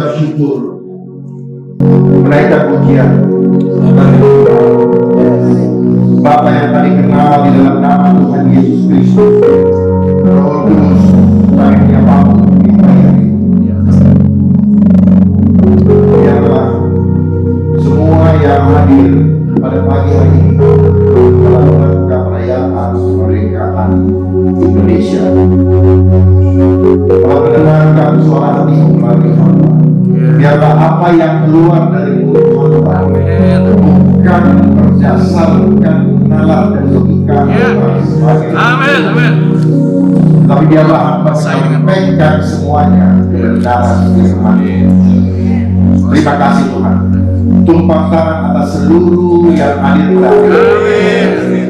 bersyukur, menaikkan pujian. Bapa yang tadi kenal di dalam nama Tuhan Yesus Kristus, Roh Kudus, kami menyapa-Mu di pagi hari ini. Biarlah semua yang hadir pada pagi hari ini dalam rangka perayaan kemerdekaan Indonesia telah mendengarkan suara hati melalui hamba. Biarlah apa yang keluar dari mulut hamba bukan berdasarkan nalar dan logika sebagai tapi biarlah hamba menyampaikan semuanya kebenaran firman. Terima kasih Tuhan. Tumpang tangan atas seluruh yang hadir pada hari ini.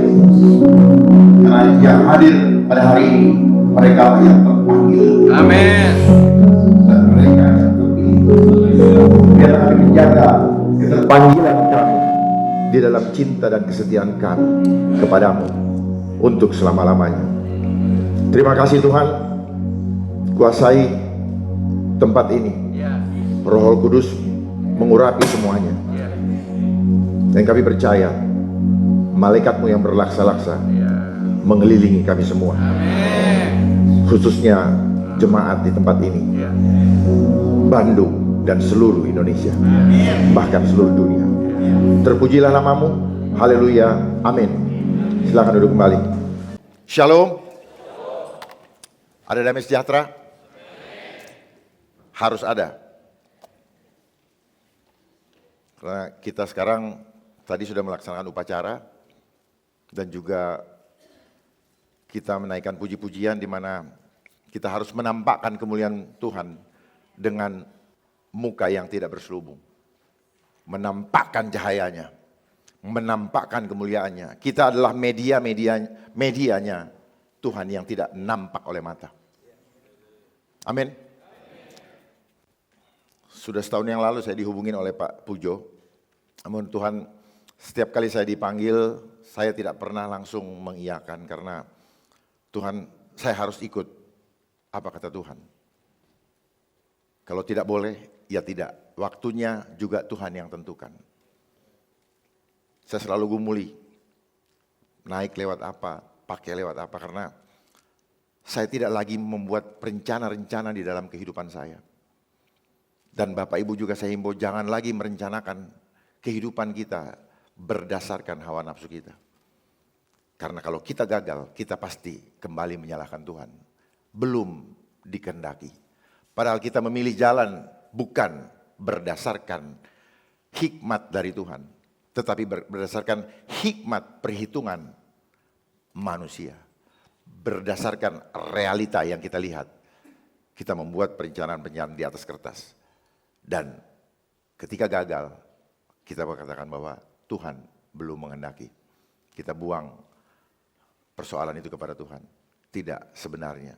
Karena yang hadir pada hari ini mereka yang terpanggil. Amin. Dan mereka yang terpilih. Biar kami menjaga keterpanggilan kami di dalam cinta dan kesetiaan kami kepadamu untuk selama-lamanya. Terima kasih Tuhan, kuasai tempat ini. Roh Kudus mengurapi semuanya. Dan kami percaya malaikatmu yang berlaksa-laksa mengelilingi kami semua. Khususnya jemaat di tempat ini, Bandung dan seluruh Indonesia, bahkan seluruh dunia. Terpujilah namamu, haleluya, amin. Silakan duduk kembali. Shalom. Ada damai sejahtera? Harus ada. Karena kita sekarang tadi sudah melaksanakan upacara dan juga kita menaikkan puji-pujian di mana kita harus menampakkan kemuliaan Tuhan dengan muka yang tidak berselubung. Menampakkan cahayanya, menampakkan kemuliaannya. Kita adalah medianya Tuhan yang tidak nampak oleh mata. Amin. Sudah setahun yang lalu saya dihubungin oleh Pak Pujo. Namun Tuhan, setiap kali saya dipanggil, saya tidak pernah langsung mengiyakan karena Tuhan, saya harus ikut apa kata Tuhan. Kalau tidak boleh, ya tidak. Waktunya juga Tuhan yang tentukan. Saya selalu gumuli, naik lewat apa, pakai lewat apa, karena saya tidak lagi membuat rencana-rencana di dalam kehidupan saya. Dan Bapak Ibu juga saya himbau, jangan lagi merencanakan kehidupan kita berdasarkan hawa nafsu kita. Karena kalau kita gagal, kita pasti kembali menyalahkan Tuhan. Belum dikehendaki. Padahal kita memilih jalan bukan berdasarkan hikmat dari Tuhan, tetapi berdasarkan hikmat perhitungan manusia. Berdasarkan realita yang kita lihat, kita membuat perencanaan-perencanaan di atas kertas. Dan ketika gagal, kita berkatakan bahwa Tuhan belum menghendaki. Kita buang persoalan itu kepada Tuhan. Tidak sebenarnya.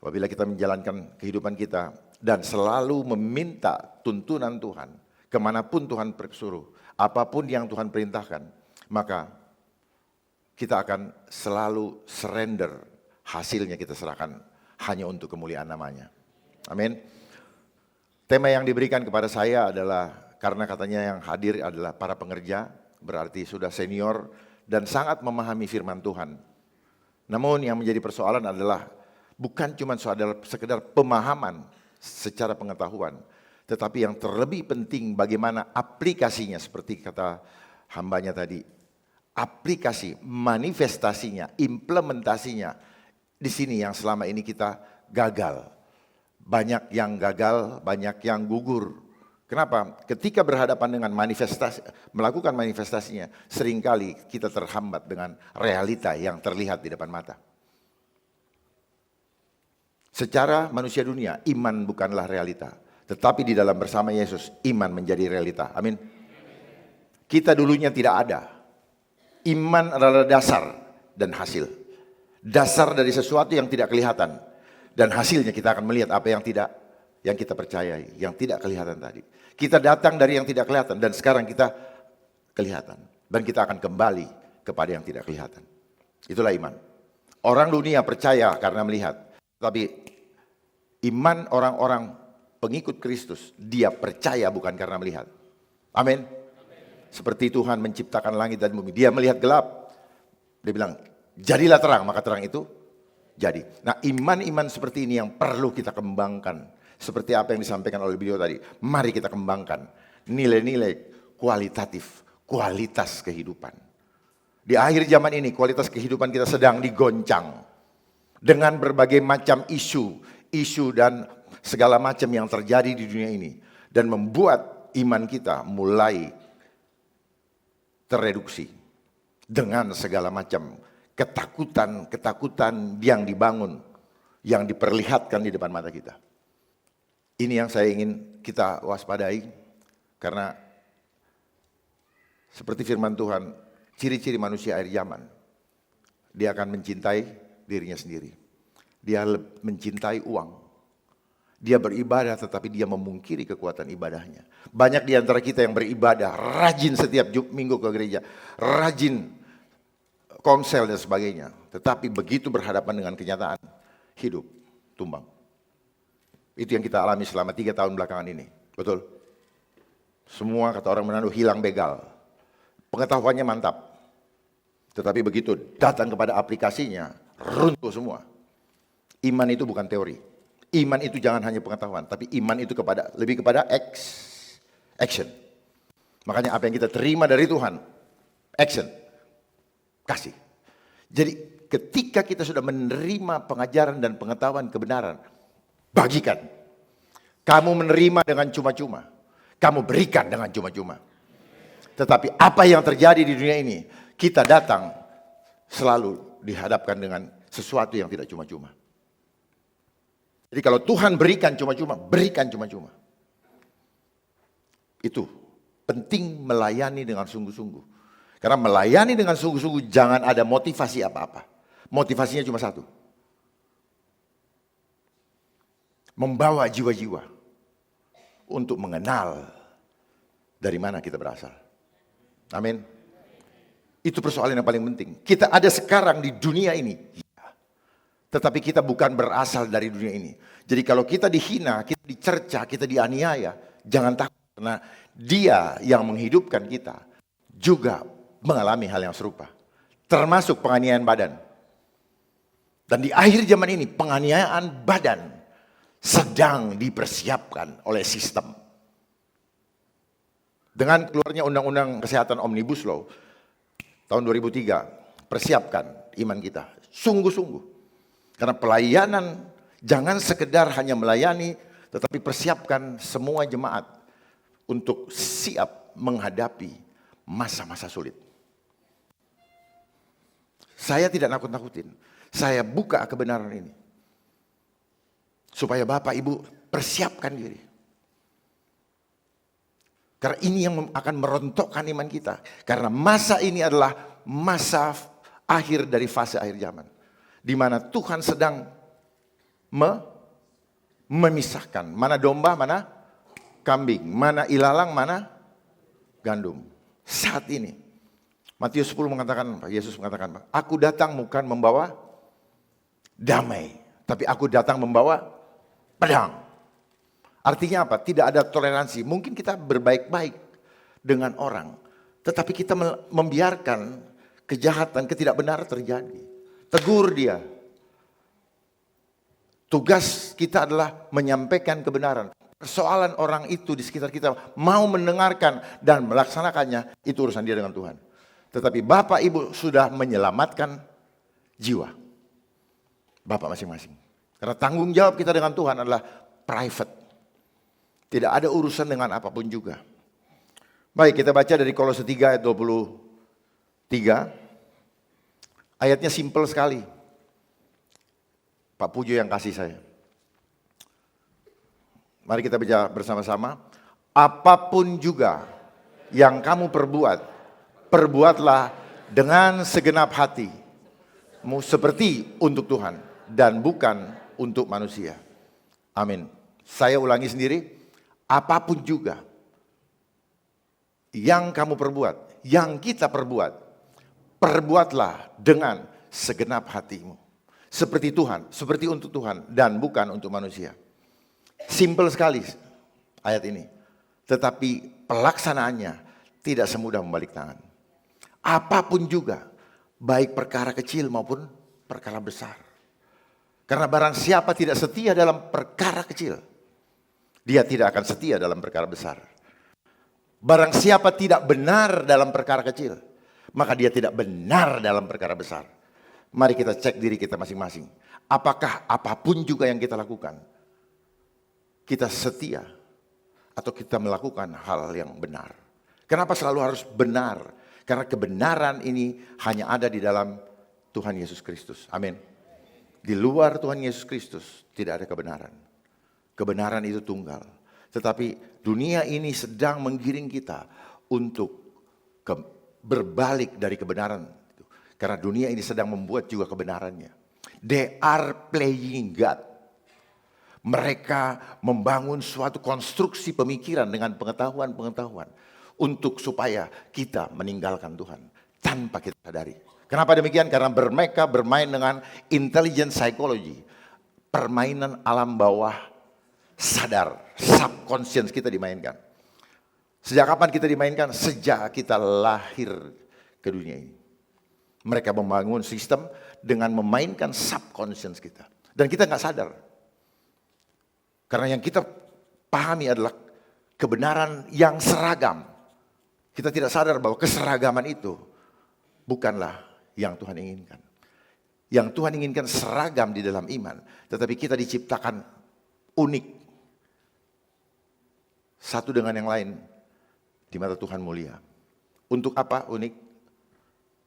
Apabila kita menjalankan kehidupan kita dan selalu meminta tuntunan Tuhan, kemanapun Tuhan bersuruh, apapun yang Tuhan perintahkan, maka kita akan selalu surrender, hasilnya kita serahkan hanya untuk kemuliaan namanya. Amin. Tema yang diberikan kepada saya adalah, karena katanya yang hadir adalah para pengerja, berarti sudah senior dan sangat memahami firman Tuhan. Namun yang menjadi persoalan adalah bukan cuma sekedar pemahaman secara pengetahuan, tetapi yang terlebih penting bagaimana aplikasinya, seperti kata hambanya tadi. Aplikasi, manifestasinya, implementasinya di sini yang selama ini kita gagal. Banyak yang gagal, banyak yang gugur. Kenapa? Ketika berhadapan dengan melakukan manifestasinya, seringkali kita terhambat dengan realita yang terlihat di depan mata. Secara manusia dunia, iman bukanlah realita. Tetapi di dalam bersama Yesus, iman menjadi realita. Amin. Kita dulunya tidak ada. Iman adalah dasar dan hasil. Dasar dari sesuatu yang tidak kelihatan. Dan hasilnya kita akan melihat apa yang kita percayai, yang tidak kelihatan tadi. Kita datang dari yang tidak kelihatan dan sekarang kita kelihatan. Dan kita akan kembali kepada yang tidak kelihatan. Itulah iman. Orang dunia percaya karena melihat. Tapi iman orang-orang pengikut Kristus, dia percaya bukan karena melihat. Amin. Seperti Tuhan menciptakan langit dan bumi, dia melihat gelap. Dia bilang, jadilah terang, maka terang itu jadi. Nah, iman-iman seperti ini yang perlu kita kembangkan. Seperti apa yang disampaikan oleh beliau tadi. Mari kita kembangkan nilai-nilai kualitatif, kualitas kehidupan. Di akhir zaman ini, kualitas kehidupan kita sedang digoncang dengan berbagai macam isu dan segala macam yang terjadi di dunia ini. Dan membuat iman kita mulai tereduksi dengan segala macam ketakutan yang dibangun, yang diperlihatkan di depan mata kita. Ini yang saya ingin kita waspadai, karena seperti firman Tuhan, ciri-ciri manusia akhir zaman, dia akan mencintai dirinya sendiri. Dia mencintai uang. Dia beribadah tetapi dia memungkiri kekuatan ibadahnya. Banyak di antara kita yang beribadah, rajin setiap minggu ke gereja, rajin konsel dan sebagainya. Tetapi begitu berhadapan dengan kenyataan, hidup tumbang. Itu yang kita alami selama 3 tahun belakangan ini. Betul? Semua kata orang Manado hilang begal. Pengetahuannya mantap. Tetapi begitu datang kepada aplikasinya, runtuh semua. Iman itu bukan teori. Iman itu jangan hanya pengetahuan, tapi iman itu lebih kepada action. Makanya apa yang kita terima dari Tuhan, action, kasih. Jadi ketika kita sudah menerima pengajaran dan pengetahuan kebenaran, bagikan. Kamu menerima dengan cuma-cuma, kamu berikan dengan cuma-cuma. Tetapi apa yang terjadi di dunia ini, kita datang selalu dihadapkan dengan sesuatu yang tidak cuma-cuma. Jadi kalau Tuhan berikan cuma-cuma, berikan cuma-cuma. Itu penting, melayani dengan sungguh-sungguh. Karena melayani dengan sungguh-sungguh jangan ada motivasi apa-apa. Motivasinya cuma satu. Membawa jiwa-jiwa untuk mengenal dari mana kita berasal. Amin. Itu persoalan yang paling penting. Kita ada sekarang di dunia ini. Tetapi kita bukan berasal dari dunia ini. Jadi kalau kita dihina, kita dicerca, kita dianiaya, jangan takut. Karena dia yang menghidupkan kita juga mengalami hal yang serupa. Termasuk penganiayaan badan. Dan di akhir zaman ini penganiayaan badan sedang dipersiapkan oleh sistem. Dengan keluarnya Undang-Undang Kesehatan Omnibus Law tahun 2003, persiapkan iman kita. Sungguh-sungguh. Karena pelayanan jangan sekedar hanya melayani, tetapi persiapkan semua jemaat untuk siap menghadapi masa-masa sulit. Saya tidak nakut-nakutin, saya buka kebenaran ini. Supaya Bapak Ibu persiapkan diri. Karena ini yang akan merontokkan iman kita. Karena masa ini adalah masa akhir dari fase akhir zaman. Di mana Tuhan sedang memisahkan mana domba, mana kambing, mana ilalang, mana gandum. Saat ini Matius 10 mengatakan, Yesus mengatakan, aku datang bukan membawa damai, tapi aku datang membawa pedang. Artinya apa? Tidak ada toleransi. Mungkin kita berbaik-baik dengan orang, tetapi kita membiarkan kejahatan, ketidakbenaran terjadi. Tegur dia. Tugas kita adalah menyampaikan kebenaran. Persoalan orang itu di sekitar kita mau mendengarkan dan melaksanakannya, itu urusan dia dengan Tuhan. Tetapi Bapak Ibu sudah menyelamatkan jiwa Bapak masing-masing. Karena tanggung jawab kita dengan Tuhan adalah private. Tidak ada urusan dengan apapun juga. Baik, kita baca dari Kolose 3 ayat 23. Ayatnya simpel sekali. Pak Pujo yang kasih saya. Mari kita baca bersama-sama. Apapun juga yang kamu perbuat, perbuatlah dengan segenap hatimu seperti untuk Tuhan dan bukan untuk manusia. Amin. Saya ulangi sendiri. Apapun juga yang kamu perbuat, yang kita perbuat, perbuatlah dengan segenap hatimu. Seperti Tuhan, seperti untuk Tuhan dan bukan untuk manusia. Simple sekali ayat ini. Tetapi pelaksanaannya tidak semudah membalik tangan. Apapun juga, baik perkara kecil maupun perkara besar. Karena barang siapa tidak setia dalam perkara kecil, dia tidak akan setia dalam perkara besar. Barang siapa tidak benar dalam perkara kecil, maka dia tidak benar dalam perkara besar. Mari kita cek diri kita masing-masing. Apakah apapun juga yang kita lakukan, kita setia atau kita melakukan hal yang benar? Kenapa selalu harus benar? Karena kebenaran ini hanya ada di dalam Tuhan Yesus Kristus. Amin. Di luar Tuhan Yesus Kristus tidak ada kebenaran. Kebenaran itu tunggal. Tetapi dunia ini sedang menggiring kita untuk berbalik dari kebenaran. Karena dunia ini sedang membuat juga kebenarannya. They are playing God. Mereka membangun suatu konstruksi pemikiran dengan pengetahuan-pengetahuan untuk supaya kita meninggalkan Tuhan tanpa kita sadari. Kenapa demikian? Karena mereka bermain dengan intelligent psychology, permainan alam bawah sadar, subconscious kita dimainkan. Sejak kapan kita dimainkan? Sejak kita lahir ke dunia ini. Mereka membangun sistem dengan memainkan subconscious kita. Dan kita nggak sadar. Karena yang kita pahami adalah kebenaran yang seragam. Kita tidak sadar bahwa keseragaman itu bukanlah yang Tuhan inginkan. Yang Tuhan inginkan seragam di dalam iman. Tetapi kita diciptakan unik. Satu dengan yang lain di mata Tuhan mulia. Untuk apa unik?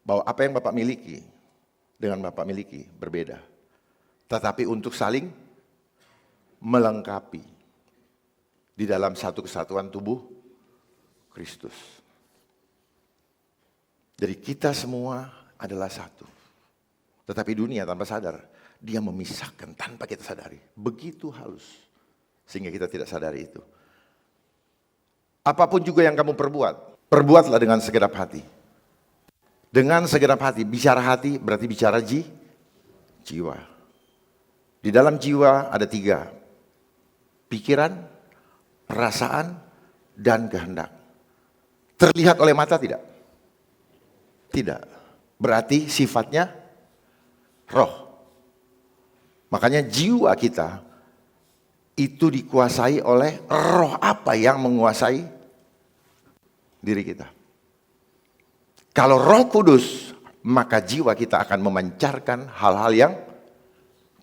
Bahwa apa yang Bapak miliki dengan Bapak miliki berbeda. Tetapi untuk saling melengkapi di dalam satu kesatuan tubuh Kristus. Jadi kita semua adalah satu. Tetapi dunia tanpa sadar, dia memisahkan tanpa kita sadari. Begitu halus. Sehingga kita tidak sadari itu. Apapun juga yang kamu perbuat, perbuatlah dengan segenap hati. Dengan segenap hati, bicara hati berarti bicara jiwa. Di dalam jiwa ada 3. Pikiran, perasaan, dan kehendak. Terlihat oleh mata tidak? Tidak. Berarti sifatnya roh. Makanya jiwa kita itu dikuasai oleh roh apa yang menguasai diri kita. Kalau Roh Kudus, maka jiwa kita akan memancarkan hal-hal yang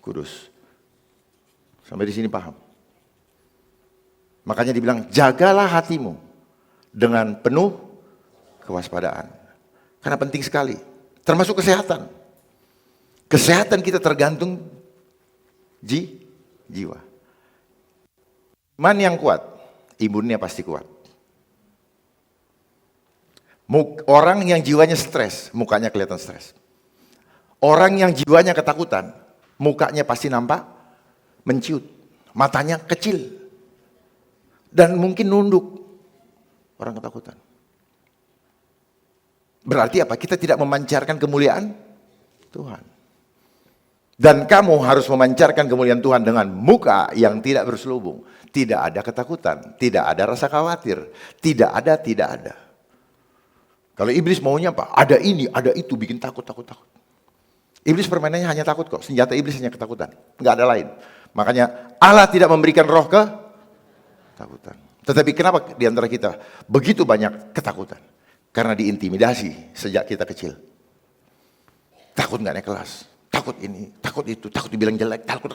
kudus. Sampai di sini paham? Makanya dibilang, jagalah hatimu dengan penuh kewaspadaan. Karena penting sekali, termasuk kesehatan. Kesehatan kita tergantung jiwa. Iman yang kuat, imunnya pasti kuat. Orang yang jiwanya stres, mukanya kelihatan stres. Orang yang jiwanya ketakutan, mukanya pasti nampak menciut. Matanya kecil. Dan mungkin nunduk. Orang ketakutan. Berarti apa? Kita tidak memancarkan kemuliaan Tuhan. Dan kamu harus memancarkan kemuliaan Tuhan dengan muka yang tidak berselubung. Tidak ada ketakutan, tidak ada rasa khawatir, tidak ada. Kalau iblis maunya apa? Ada ini, ada itu, bikin takut. Iblis permainannya hanya takut kok. Senjata iblis hanya ketakutan. Enggak ada lain. Makanya Allah tidak memberikan roh ketakutan. Tetapi kenapa di antara kita begitu banyak ketakutan? Karena diintimidasi sejak kita kecil. Takut nggak naik kelas. Takut ini, takut itu, takut dibilang jelek. Takut.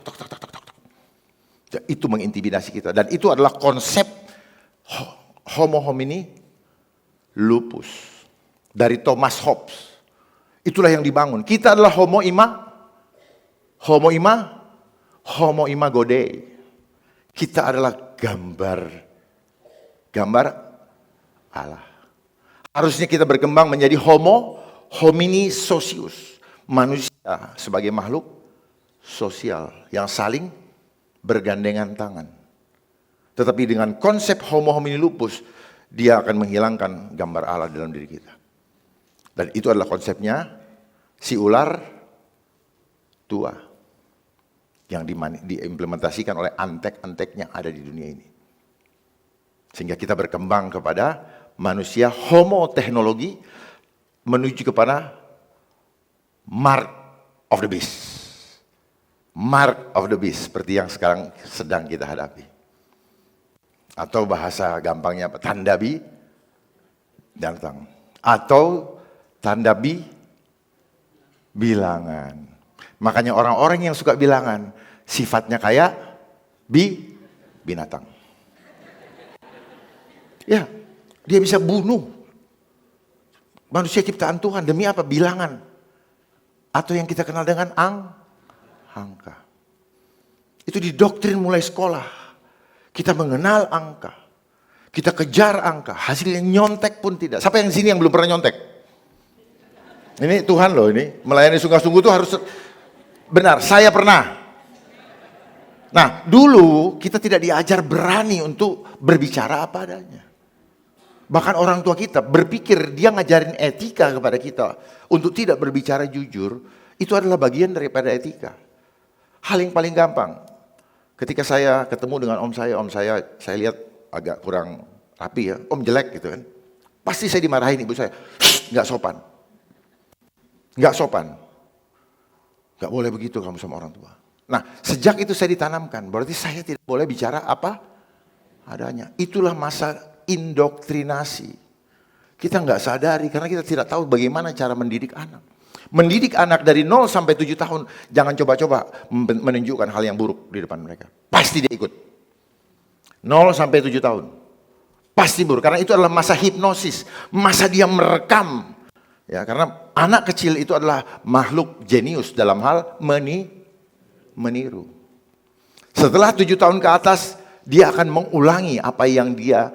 Itu mengintimidasi kita. Dan itu adalah konsep homo homini lupus. Dari Thomas Hobbes. Itulah yang dibangun. Kita adalah homo imago Dei. Kita adalah gambar Allah. Harusnya kita berkembang menjadi homo homini socius. Manusia sebagai makhluk sosial yang saling bergandengan tangan. Tetapi dengan konsep homo homini lupus, dia akan menghilangkan gambar Allah dalam diri kita. Dan itu adalah konsepnya si ular tua. yang diimplementasikan oleh antek-anteknya ada di dunia ini. Sehingga kita berkembang kepada manusia homo teknologi menuju kepada mark of the beast. Mark of the beast seperti yang sekarang sedang kita hadapi. Atau bahasa gampangnya apa? Tanda datang. Atau tanda bilangan. Makanya orang-orang yang suka bilangan sifatnya kayak binatang. Ya, dia bisa bunuh manusia ciptaan Tuhan demi apa? Bilangan. Atau yang kita kenal dengan angka. Itu didoktrin mulai sekolah. Kita mengenal angka. Kita kejar angka. Hasilnya nyontek pun tidak. Siapa yang sini yang belum pernah nyontek? Ini Tuhan loh ini. Melayani sungguh-sungguh itu harus benar. Saya pernah. Nah, dulu kita tidak diajar berani untuk berbicara apa adanya. Bahkan orang tua kita berpikir dia ngajarin etika kepada kita untuk tidak berbicara jujur, itu adalah bagian daripada etika. Hal yang paling gampang, ketika saya ketemu dengan om saya lihat agak kurang rapi ya, om jelek gitu kan. Pasti saya dimarahin ibu saya, nggak sopan. Nggak sopan. Nggak boleh begitu kamu sama orang tua. Nah, sejak itu saya ditanamkan, berarti saya tidak boleh bicara apa adanya. Itulah masa indoktrinasi. Kita nggak sadari karena kita tidak tahu bagaimana cara mendidik anak. Mendidik anak dari 0 sampai 7 tahun, jangan coba-coba menunjukkan hal yang buruk di depan mereka. Pasti dia ikut. 0 sampai 7 tahun. Pasti buruk, karena itu adalah masa hipnosis, masa dia merekam. Ya, karena anak kecil itu adalah makhluk jenius dalam hal meniru. Setelah 7 tahun ke atas, dia akan mengulangi apa yang dia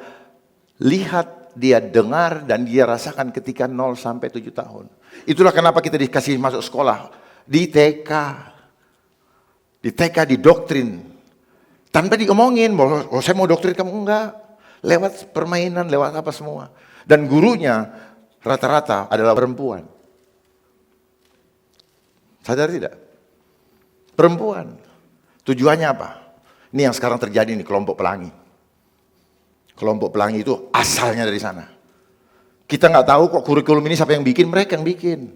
lihat, dia dengar, dan dia rasakan ketika 0 sampai 7 tahun. Itulah kenapa kita dikasih masuk sekolah di TK. Di TK didoktrin. Tanpa diomongin, bahwa saya mau doktrin kamu, enggak. Lewat permainan, lewat apa semua. Dan gurunya rata-rata adalah perempuan. Sadar tidak? Perempuan. Tujuannya apa? Ini yang sekarang terjadi nih, kelompok pelangi. Kelompok pelangi itu asalnya dari sana. Kita nggak tahu kok kurikulum ini siapa yang bikin, mereka yang bikin.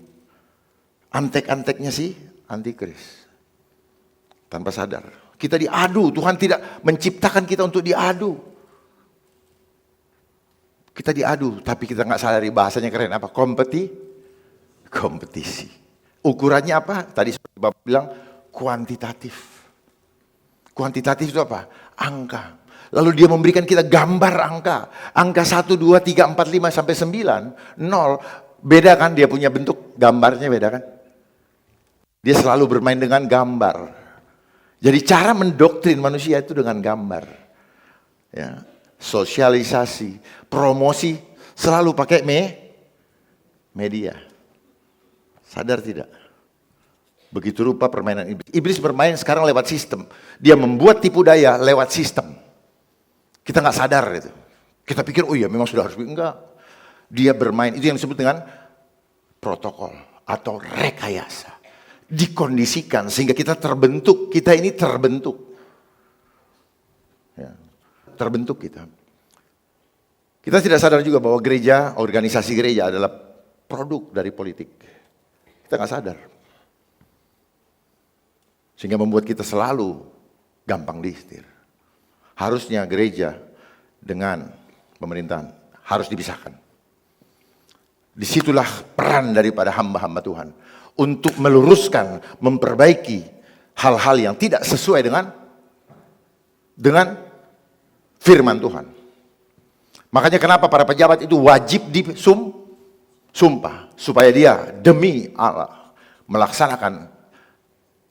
Antek-anteknya sih antikris. Tanpa sadar. Kita diadu, Tuhan tidak menciptakan kita untuk diadu. Kita diadu, tapi kita nggak sadari bahasanya keren apa? Kompetisi. Ukurannya apa? Tadi seperti Bapak bilang, kuantitatif. Kuantitatif itu apa? Angka. Lalu dia memberikan kita gambar angka. Angka 1, 2, 3, 4, 5 sampai 9, 0. Beda kan, dia punya bentuk gambarnya beda kan. Dia selalu bermain dengan gambar. Jadi cara mendoktrin manusia itu dengan gambar. Ya. Sosialisasi, promosi selalu pakai media. Sadar tidak? Begitu rupa permainan iblis. Iblis bermain sekarang lewat sistem. Dia membuat tipu daya lewat sistem. Kita nggak sadar itu. Kita pikir, oh iya memang sudah harus. Enggak. Dia bermain, itu yang disebut dengan protokol atau rekayasa. Dikondisikan sehingga kita terbentuk. Kita ini terbentuk. Ya. Terbentuk kita. Kita tidak sadar juga bahwa gereja, organisasi gereja adalah produk dari politik. Kita nggak sadar. Sehingga membuat kita selalu gampang disetir. Harusnya gereja dengan pemerintahan harus dipisahkan. Disitulah peran daripada hamba-hamba Tuhan. Untuk meluruskan, memperbaiki hal-hal yang tidak sesuai dengan firman Tuhan. Makanya kenapa para pejabat itu wajib disumpah. Supaya dia demi Allah melaksanakan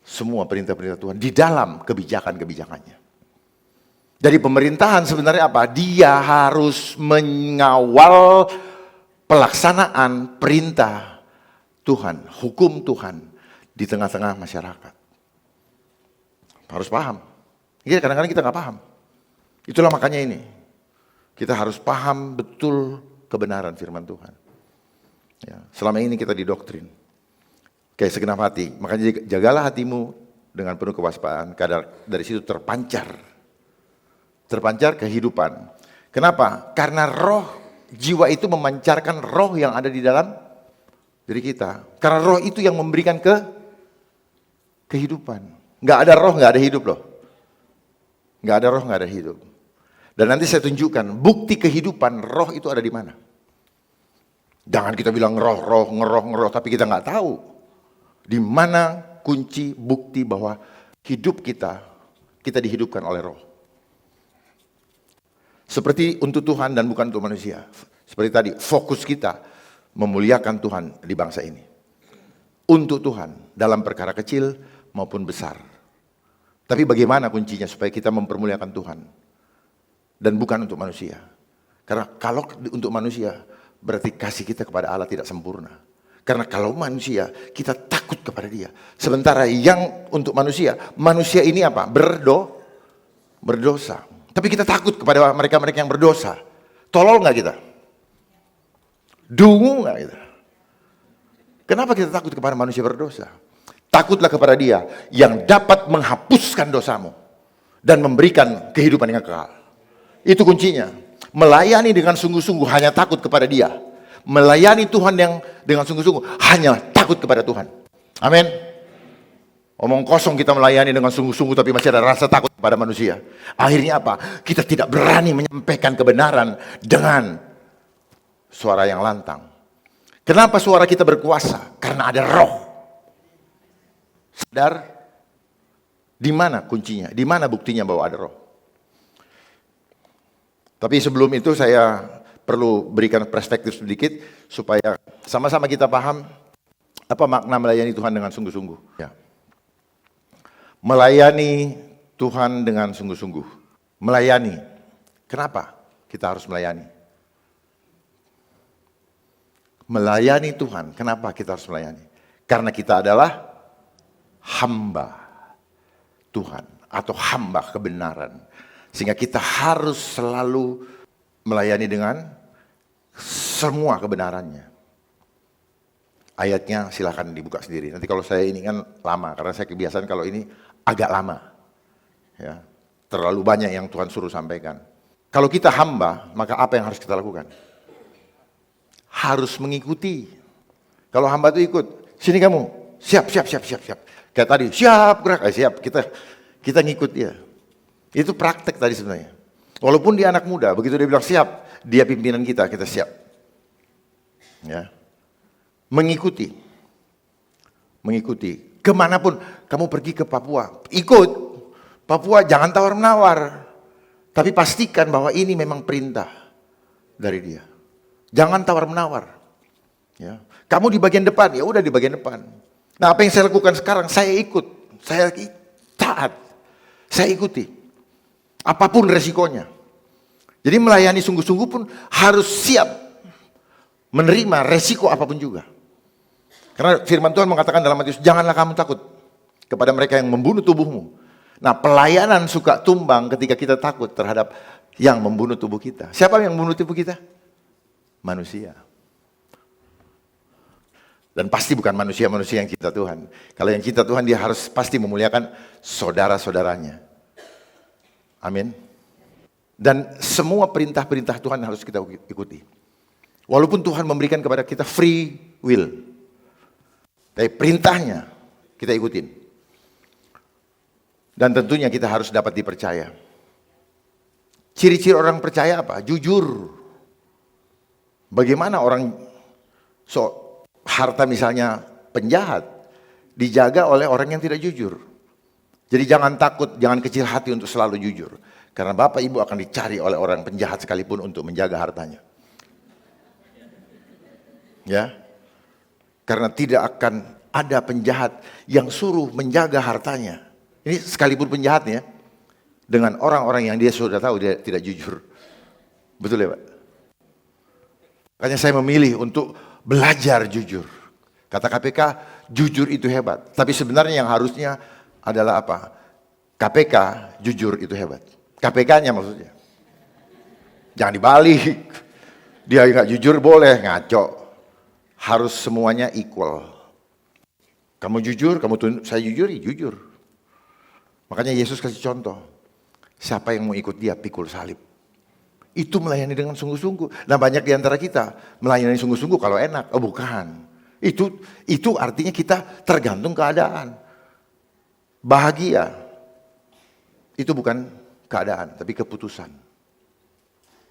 semua perintah-perintah Tuhan di dalam kebijakan-kebijakannya. Dari pemerintahan sebenarnya apa? Dia harus mengawal pelaksanaan perintah Tuhan, hukum Tuhan di tengah-tengah masyarakat. Harus paham. Ini kadang-kadang kita nggak paham. Itulah makanya ini. Kita harus paham betul kebenaran firman Tuhan. Ya, selama ini kita didoktrin. Kayak segenap hati. Makanya jagalah hatimu dengan penuh kewaspadaan. Dari situ terpancar kehidupan. Kenapa? Karena roh, jiwa itu memancarkan roh yang ada di dalam diri kita. Karena roh itu yang memberikan kehidupan. Nggak ada roh, nggak ada hidup loh. Nggak ada roh, nggak ada hidup. Dan nanti saya tunjukkan bukti kehidupan roh itu ada di mana. Jangan kita bilang ngeroh, tapi kita nggak tahu di mana kunci bukti bahwa hidup kita dihidupkan oleh roh. Seperti untuk Tuhan dan bukan untuk manusia. Seperti tadi, fokus kita memuliakan Tuhan di bangsa ini. Untuk Tuhan, dalam perkara kecil maupun besar. Tapi bagaimana kuncinya supaya kita mempermuliakan Tuhan? Dan bukan untuk manusia. Karena kalau untuk manusia, berarti kasih kita kepada Allah tidak sempurna. Karena kalau manusia, kita takut kepada Dia. Sementara yang untuk manusia ini apa? Berdosa. Tapi kita takut kepada mereka-mereka yang berdosa. Tolol nggak kita? Dungu nggak kita? Kenapa kita takut kepada manusia berdosa? Takutlah kepada Dia yang dapat menghapuskan dosamu dan memberikan kehidupan yang kekal. Itu kuncinya. Melayani dengan sungguh-sungguh hanya takut kepada Dia. Melayani Tuhan yang dengan sungguh-sungguh hanya takut kepada Tuhan. Amin. Omong kosong kita melayani dengan sungguh-sungguh tapi masih ada rasa takut kepada manusia. Akhirnya apa? Kita tidak berani menyampaikan kebenaran dengan suara yang lantang. Kenapa suara kita berkuasa? Karena ada roh. Sadar? Di mana kuncinya? Di mana buktinya bahwa ada roh? Tapi sebelum itu saya perlu berikan perspektif sedikit supaya sama-sama kita paham apa makna melayani Tuhan dengan sungguh-sungguh. Ya. Melayani Tuhan dengan sungguh-sungguh. Melayani. Kenapa kita harus melayani? Melayani Tuhan. Kenapa kita harus melayani? Karena kita adalah hamba Tuhan atau hamba kebenaran. Sehingga kita harus selalu melayani dengan semua kebenarannya. Ayatnya silakan dibuka sendiri. Nanti kalau saya ini kan lama, karena saya kebiasaan kalau ini agak lama. Ya, terlalu banyak yang Tuhan suruh sampaikan. Kalau kita hamba, maka apa yang harus kita lakukan? Harus mengikuti. Kalau hamba itu ikut, sini kamu, siap. Kayak tadi, siap gerak, siap. Kita ngikut dia. Itu praktek tadi sebenarnya. Walaupun dia anak muda, begitu dia bilang siap, dia pimpinan kita siap. Ya. Mengikuti. Kemanapun kamu pergi ke Papua, ikut. Papua jangan tawar-menawar. Tapi pastikan bahwa ini memang perintah dari Dia. Jangan tawar-menawar. Ya. Kamu di bagian depan, ya udah di bagian depan. Nah, apa yang saya lakukan sekarang? Saya ikut. Saya taat. Saya ikuti. Apapun resikonya. Jadi melayani sungguh-sungguh pun harus siap menerima resiko apapun juga. Karena firman Tuhan mengatakan dalam Matius, janganlah kamu takut kepada mereka yang membunuh tubuhmu. Nah, pelayanan suka tumbang ketika kita takut terhadap yang membunuh tubuh kita. Siapa yang membunuh tubuh kita? Manusia. Dan pasti bukan manusia-manusia yang cinta Tuhan. Kalau yang cinta Tuhan, dia harus pasti memuliakan saudara-saudaranya. Amin. Dan semua perintah-perintah Tuhan harus kita ikuti. Walaupun Tuhan memberikan kepada kita free will. Tapi perintahnya kita ikutin. Dan tentunya kita harus dapat dipercaya. Ciri-ciri orang percaya apa? Jujur. Bagaimana orang harta misalnya penjahat dijaga oleh orang yang tidak jujur. Jadi jangan takut, jangan kecil hati untuk selalu jujur. Karena Bapak Ibu akan dicari oleh orang penjahat sekalipun untuk menjaga hartanya. Ya. Karena tidak akan ada penjahat yang suruh menjaga hartanya. Ini sekalipun penjahatnya dengan orang-orang yang dia sudah tahu dia tidak jujur. Betul ya, Pak? Makanya saya memilih untuk belajar jujur. Kata KPK, jujur itu hebat. Tapi sebenarnya yang harusnya adalah apa? KPK, jujur itu hebat. KPK-nya maksudnya. Jangan dibalik. Dia nggak jujur boleh, ngaco. Harus semuanya equal. Kamu jujur, saya jujur, ya jujur. Makanya Yesus kasih contoh. Siapa yang mau ikut dia, pikul salib. Itu melayani dengan sungguh-sungguh. Nah banyak di antara kita melayani sungguh-sungguh kalau enak. Oh bukan. Itu artinya kita tergantung keadaan. Bahagia. Itu bukan keadaan, tapi keputusan.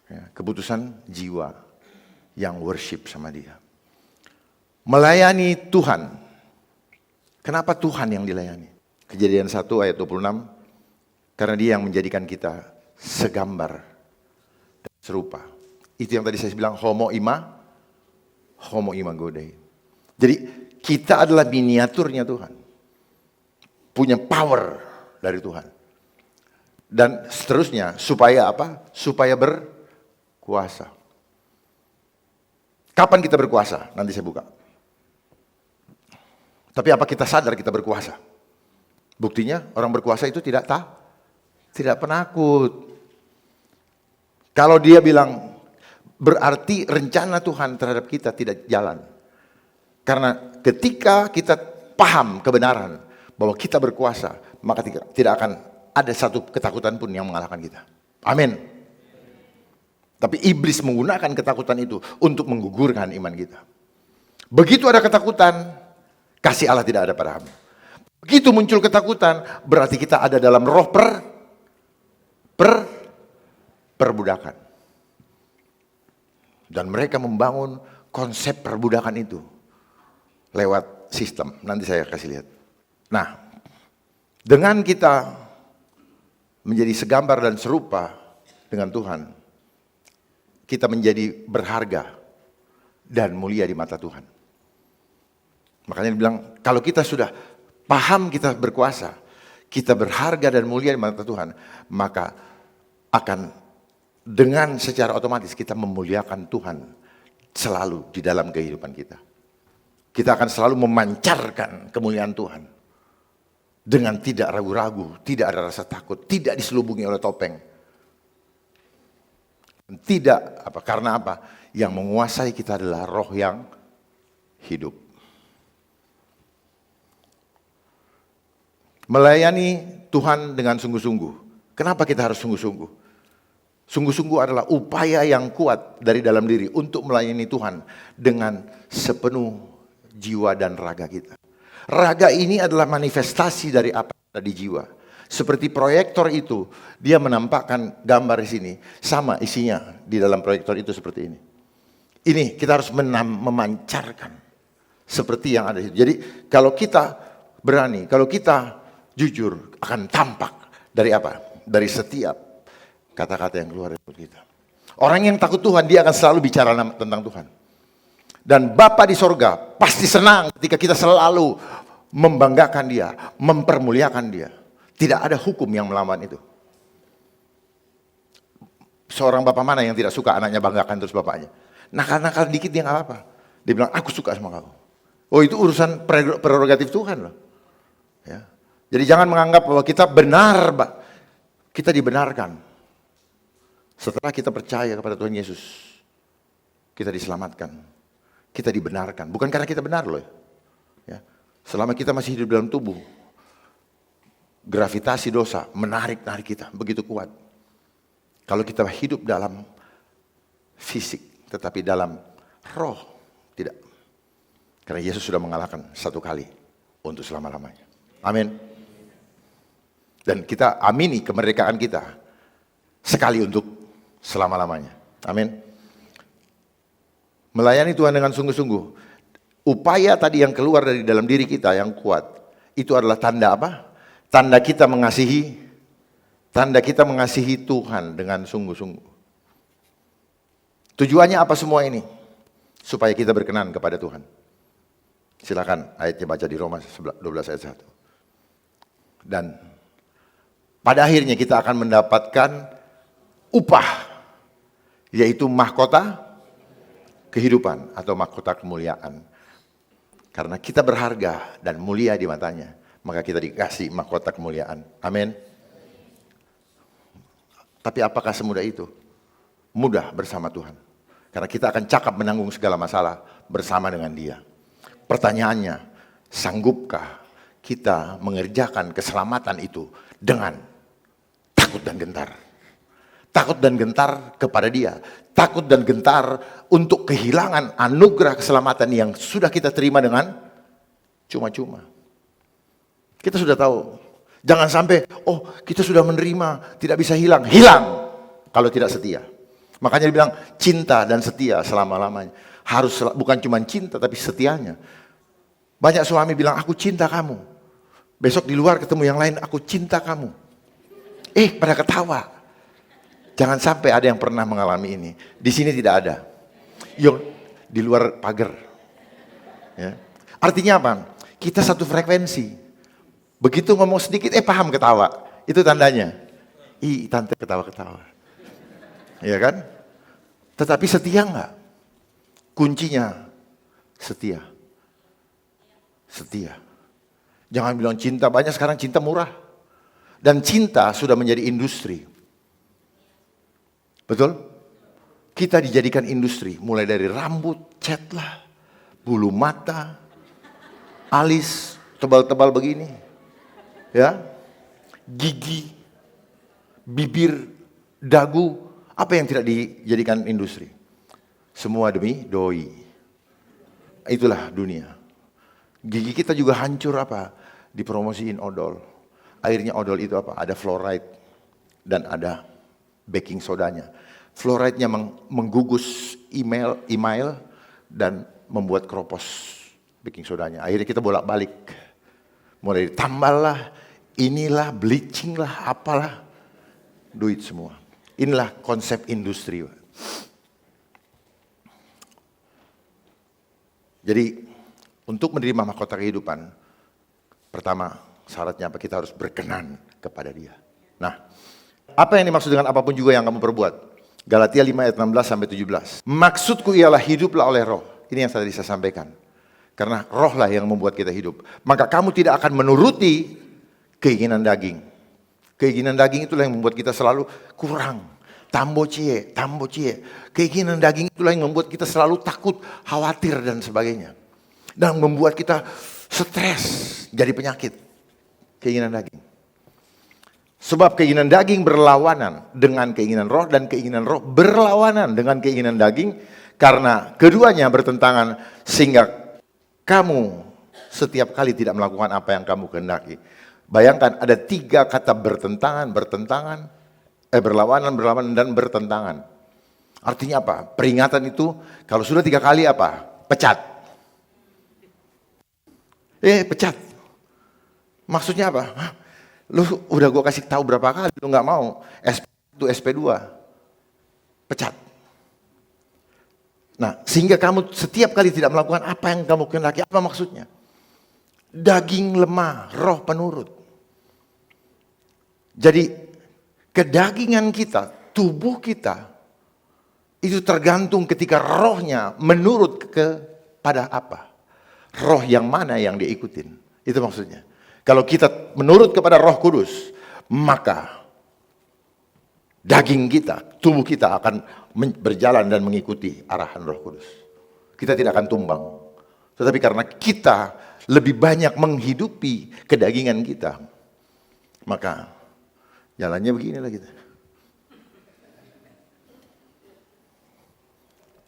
Ya, keputusan jiwa yang worship sama dia. Melayani Tuhan. Kenapa Tuhan yang dilayani? Kejadian 1 ayat 26. Karena dia yang menjadikan kita segambar dan serupa. Itu yang tadi saya bilang homo imago Dei. Jadi kita adalah miniaturnya Tuhan. Punya power dari Tuhan. Dan seterusnya supaya apa? Supaya berkuasa. Kapan kita berkuasa? Nanti saya buka. Tapi apa kita sadar kita berkuasa? Buktinya orang berkuasa itu tidak penakut. Kalau dia bilang berarti rencana Tuhan terhadap kita tidak jalan. Karena ketika kita paham kebenaran bahwa kita berkuasa, maka tidak akan ada satu ketakutan pun yang mengalahkan kita. Amin. Tapi iblis menggunakan ketakutan itu untuk menggugurkan iman kita. Begitu ada ketakutan, kasih Allah tidak ada padamu. Begitu muncul ketakutan, berarti kita ada dalam roh perbudakan. Dan mereka membangun konsep perbudakan itu lewat sistem. Nanti saya kasih lihat. Nah, dengan kita menjadi segambar dan serupa dengan Tuhan, kita menjadi berharga dan mulia di mata Tuhan. Makanya dibilang, kalau kita sudah paham kita berkuasa, kita berharga dan mulia di mata Tuhan, maka akan dengan secara otomatis kita memuliakan Tuhan selalu di dalam kehidupan kita. Kita akan selalu memancarkan kemuliaan Tuhan dengan tidak ragu-ragu, tidak ada rasa takut, tidak diselubungi oleh topeng. Tidak apa? Karena apa? Yang menguasai kita adalah roh yang hidup. Melayani Tuhan dengan sungguh-sungguh. Kenapa kita harus sungguh-sungguh? Sungguh-sungguh adalah upaya yang kuat dari dalam diri untuk melayani Tuhan dengan sepenuh jiwa dan raga kita. Raga ini adalah manifestasi dari apa yang ada di jiwa. Seperti proyektor itu, dia menampakkan gambar di sini. Sama isinya di dalam proyektor itu seperti ini. Ini kita harus memancarkan seperti yang ada di situ. Jadi kalau kita berani, kalau kita jujur, akan tampak dari apa? Dari setiap kata-kata yang keluar dari mulut kita. Orang yang takut Tuhan, dia akan selalu bicara tentang Tuhan. Dan Bapa di sorga pasti senang ketika kita selalu membanggakan dia, mempermuliakan dia. Tidak ada hukum yang melawan itu. Seorang bapak mana yang tidak suka anaknya banggakan terus bapaknya? Nakal-nakal dikit dia nggak apa-apa. Dia bilang, aku suka sama kamu. Oh itu urusan prerogatif Tuhan loh. Ya. Jadi jangan menganggap bahwa kita benar, kita dibenarkan. Setelah kita percaya kepada Tuhan Yesus, kita diselamatkan. Kita dibenarkan, bukan karena kita benar loh. Ya. Selama kita masih hidup dalam tubuh, gravitasi dosa menarik kita begitu kuat. Kalau kita hidup dalam fisik, tetapi dalam roh, tidak. Karena Yesus sudah mengalahkan satu kali untuk selama-lamanya. Amin. Dan kita amini kemerdekaan kita sekali untuk selama-lamanya. Amin. Melayani Tuhan dengan sungguh-sungguh. Upaya tadi yang keluar dari dalam diri kita yang kuat, itu adalah tanda apa? Tanda kita mengasihi Tuhan dengan sungguh-sungguh. Tujuannya apa semua ini? Supaya kita berkenan kepada Tuhan. Silakan ayatnya baca di Roma 12 ayat 1. Dan pada akhirnya kita akan mendapatkan upah, yaitu mahkota kehidupan atau mahkota kemuliaan. Karena kita berharga dan mulia di matanya, maka kita dikasih mahkota kemuliaan. Amin. Tapi apakah semudah itu? Mudah bersama Tuhan. Karena kita akan cakap menanggung segala masalah bersama dengan Dia. Pertanyaannya, sanggupkah kita mengerjakan keselamatan itu dengan takut dan gentar. Takut dan gentar kepada Dia. Takut dan gentar untuk kehilangan anugerah keselamatan yang sudah kita terima dengan cuma-cuma. Kita sudah tahu. Jangan sampai, kita sudah menerima, tidak bisa hilang. Hilang kalau tidak setia. Makanya dibilang cinta dan setia selama-lamanya. Harus bukan cuma cinta tapi setianya. Banyak suami bilang, aku cinta kamu. Besok di luar ketemu yang lain, aku cinta kamu. Pada ketawa. Jangan sampai ada yang pernah mengalami ini. Di sini tidak ada. Di luar pagar. Ya. Artinya apa? Kita satu frekuensi. Begitu ngomong sedikit, paham ketawa. Itu tandanya. Tante ketawa-ketawa. Ya kan? Tetapi setia enggak? Kuncinya setia. Setia. Jangan bilang cinta, banyak sekarang cinta murah. Dan cinta sudah menjadi industri. Betul? Kita dijadikan industri, mulai dari rambut, cat lah, bulu mata, alis tebal-tebal begini, ya, gigi, bibir, dagu, apa yang tidak dijadikan industri? Semua demi doi. Itulah dunia. Gigi kita juga hancur apa? Dipromosiin odol. Akhirnya odol itu apa? Ada fluoride dan ada baking sodanya. Fluoride-nya menggugus email dan membuat keropos baking sodanya. Akhirnya kita bolak-balik. Mulai ditambal lah, inilah, bleaching lah, apalah. Duit semua. Inilah konsep industri. Jadi, untuk menerima mahkota kehidupan, pertama syaratnya apa? Kita harus berkenan kepada Dia. Nah, apa yang dimaksud dengan apapun juga yang kamu perbuat? Galatia 5 ayat 16 sampai 17. Maksudku ialah hiduplah oleh roh. Ini yang tadi saya sampaikan. Karena roh lah yang membuat kita hidup. Maka kamu tidak akan menuruti keinginan daging. Keinginan daging itulah yang membuat kita selalu kurang. Tambo cie. Keinginan daging itulah yang membuat kita selalu takut, khawatir dan sebagainya. Dan membuat kita stres, jadi penyakit. Keinginan daging. Sebab keinginan daging berlawanan dengan keinginan roh dan keinginan roh berlawanan dengan keinginan daging karena keduanya bertentangan sehingga kamu setiap kali tidak melakukan apa yang kamu kehendaki. Bayangkan ada 3 kata berlawanan dan bertentangan. Artinya apa? Peringatan itu kalau sudah 3 kali apa? Pecat. Pecat. Maksudnya apa? Lu udah gue kasih tahu berapa kali, lu nggak mau. SP1, SP2, pecat. Nah, sehingga kamu setiap kali tidak melakukan apa yang kamu kehendaki. Apa maksudnya? Daging lemah, roh penurut. Jadi, kedagingan kita, tubuh kita, itu tergantung ketika rohnya menurut kepada apa. Roh yang mana yang dia ikutin. Itu maksudnya. Kalau kita menurut kepada Roh Kudus, maka daging kita, tubuh kita akan berjalan dan mengikuti arahan Roh Kudus. Kita tidak akan tumbang. Tetapi karena kita lebih banyak menghidupi kedagingan kita, maka jalannya beginilah kita.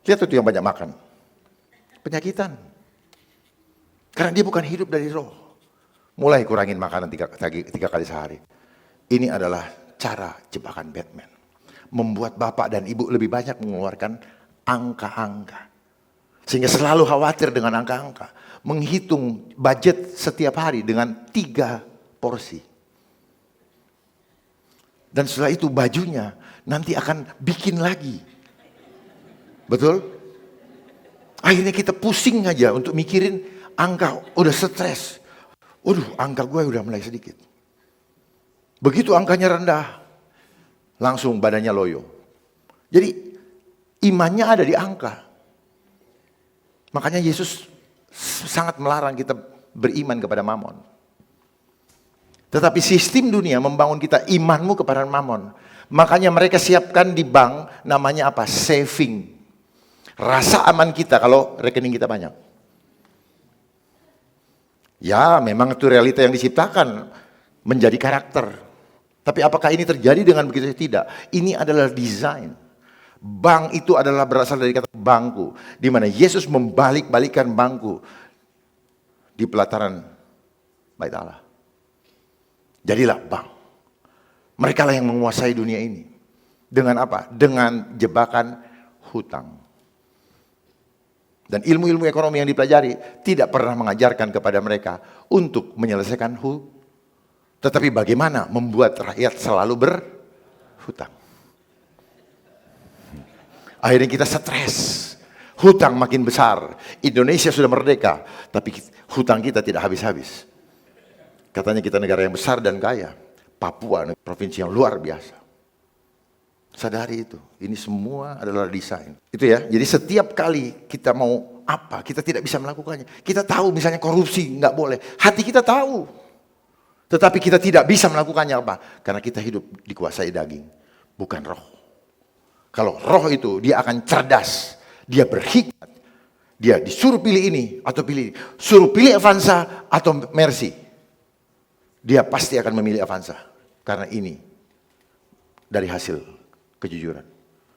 Lihat itu yang banyak makan. Penyakitan. Karena dia bukan hidup dari roh. Mulai kurangin makanan 3 kali sehari. Ini adalah cara jebakan Batman. Membuat bapak dan ibu lebih banyak mengeluarkan angka-angka. Sehingga selalu khawatir dengan angka-angka. Menghitung budget setiap hari dengan 3 porsi. Dan setelah itu bajunya nanti akan bikin lagi. Betul? Akhirnya kita pusing aja untuk mikirin angka. Udah stres. Angka gue udah mulai sedikit. Begitu angkanya rendah, langsung badannya loyo. Jadi imannya ada di angka. Makanya Yesus sangat melarang kita beriman kepada mamon. Tetapi sistem dunia membangun kita imanmu kepada mamon. Makanya mereka siapkan di bank namanya apa? Saving. Rasa aman kita kalau rekening kita banyak. Ya, memang itu realita yang diciptakan menjadi karakter. Tapi apakah ini terjadi dengan begitu? Tidak. Ini adalah desain. Bank itu adalah berasal dari kata bangku, di mana Yesus membalik-balikan bangku di pelataran Bait Allah. Jadilah bank. Mereka lah yang menguasai dunia ini. Dengan apa? Dengan jebakan hutang. Dan ilmu-ilmu ekonomi yang dipelajari tidak pernah mengajarkan kepada mereka untuk menyelesaikan tetapi bagaimana membuat rakyat selalu berhutang. Akhirnya kita stres. Hutang makin besar. Indonesia sudah merdeka, tapi hutang kita tidak habis-habis. Katanya kita negara yang besar dan kaya. Papua, provinsi yang luar biasa. Sadari itu. Ini semua adalah desain. Itu ya. Jadi setiap kali kita mau apa, kita tidak bisa melakukannya. Kita tahu misalnya korupsi nggak boleh. Hati kita tahu. Tetapi kita tidak bisa melakukannya apa? Karena kita hidup dikuasai daging, bukan roh. Kalau roh itu dia akan cerdas, dia berhikmat. Dia disuruh pilih ini atau pilih ini. Suruh pilih Avanza atau Mercy. Dia pasti akan memilih Avanza. Karena ini dari hasil kejujuran.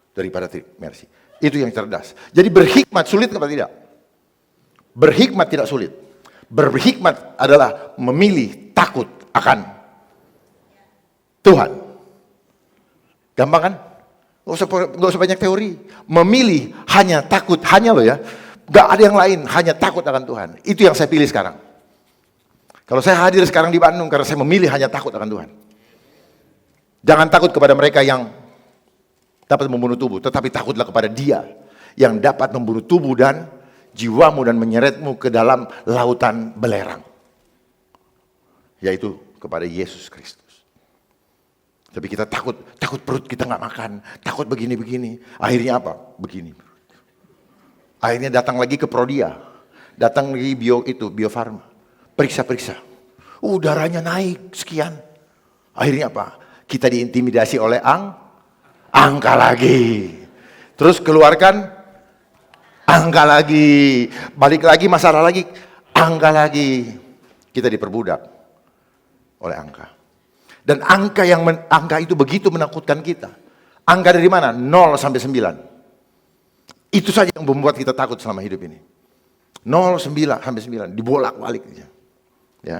Daripada Mercy. Itu yang cerdas. Jadi berhikmat sulit apa tidak? Berhikmat tidak sulit. Berhikmat adalah memilih takut akan Tuhan. Gampang kan? Gak usah banyak teori. Memilih hanya takut, hanya loh ya. Gak ada yang lain, hanya takut akan Tuhan. Itu yang saya pilih sekarang. Kalau saya hadir sekarang di Bandung karena saya memilih hanya takut akan Tuhan. Jangan takut kepada mereka yang dapat membunuh tubuh, tetapi takutlah kepada Dia yang dapat membunuh tubuh dan jiwamu dan menyeretmu ke dalam lautan belerang. Yaitu kepada Yesus Kristus. Tapi kita takut perut kita nggak makan, takut begini-begini. Akhirnya apa? Begini. Akhirnya datang lagi ke Prodia, datang lagi Bio Farma, periksa-periksa. Darahnya naik sekian. Akhirnya apa? Kita diintimidasi oleh angka lagi. Terus keluarkan angka lagi, balik lagi masalah lagi, angka lagi. Kita diperbudak oleh angka. Dan angka itu begitu menakutkan kita. Angka dari mana? 0 sampai 9. Itu saja yang membuat kita takut selama hidup ini. 0 sampai 9 dibolak-balik aja. Ya.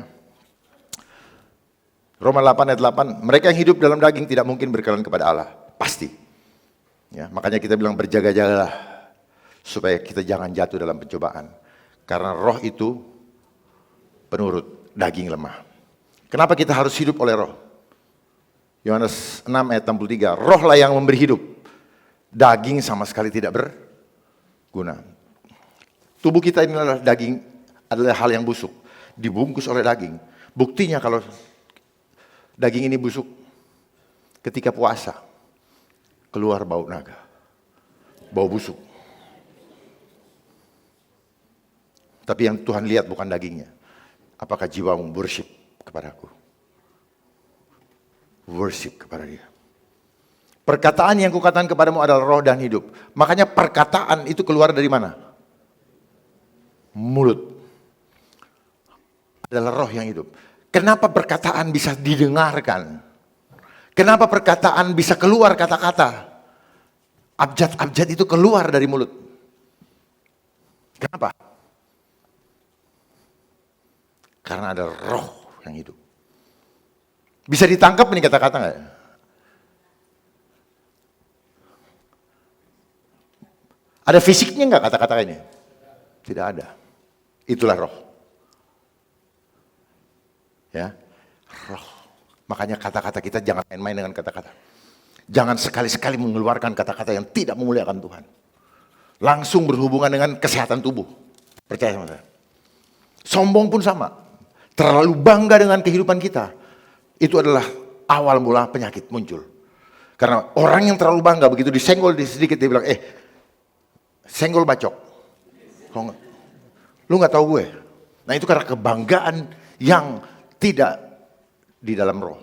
Roma 8 ayat 8, mereka yang hidup dalam daging tidak mungkin berkenan kepada Allah. Pasti. Ya, makanya kita bilang berjaga-jagalah supaya kita jangan jatuh dalam pencobaan. Karena roh itu penurut, daging lemah. Kenapa kita harus hidup oleh roh? Yohanes 6 ayat 63, rohlah yang memberi hidup. Daging sama sekali tidak berguna. Tubuh kita ini adalah daging, adalah hal yang busuk. Dibungkus oleh daging. Buktinya kalau daging ini busuk, ketika puasa, keluar bau naga. Bau busuk. Tapi yang Tuhan lihat bukan dagingnya. Apakah jiwamu worship kepadaku? Worship kepada Dia. Perkataan yang kukatakan kepadamu adalah roh dan hidup. Makanya perkataan itu keluar dari mana? Mulut. Adalah roh yang hidup. Kenapa perkataan bisa didengarkan? Kenapa perkataan bisa keluar kata-kata? Abjad-abjad itu keluar dari mulut. Kenapa? Karena ada roh yang hidup. Bisa ditangkap nih kata-kata nggak? Ada fisiknya nggak kata-kata ini? Tidak ada. Itulah roh. Ya, roh. Makanya kata-kata kita jangan main-main dengan kata-kata. Jangan sekali-sekali mengeluarkan kata-kata yang tidak memuliakan Tuhan. Langsung berhubungan dengan kesehatan tubuh. Percaya sama saya. Sombong pun sama. Terlalu bangga dengan kehidupan kita. Itu adalah awal mula penyakit muncul. Karena orang yang terlalu bangga begitu disenggol sedikit dia bilang, senggol bacok. Lu nggak tahu gue. Nah itu karena kebanggaan yang tidak di dalam roh.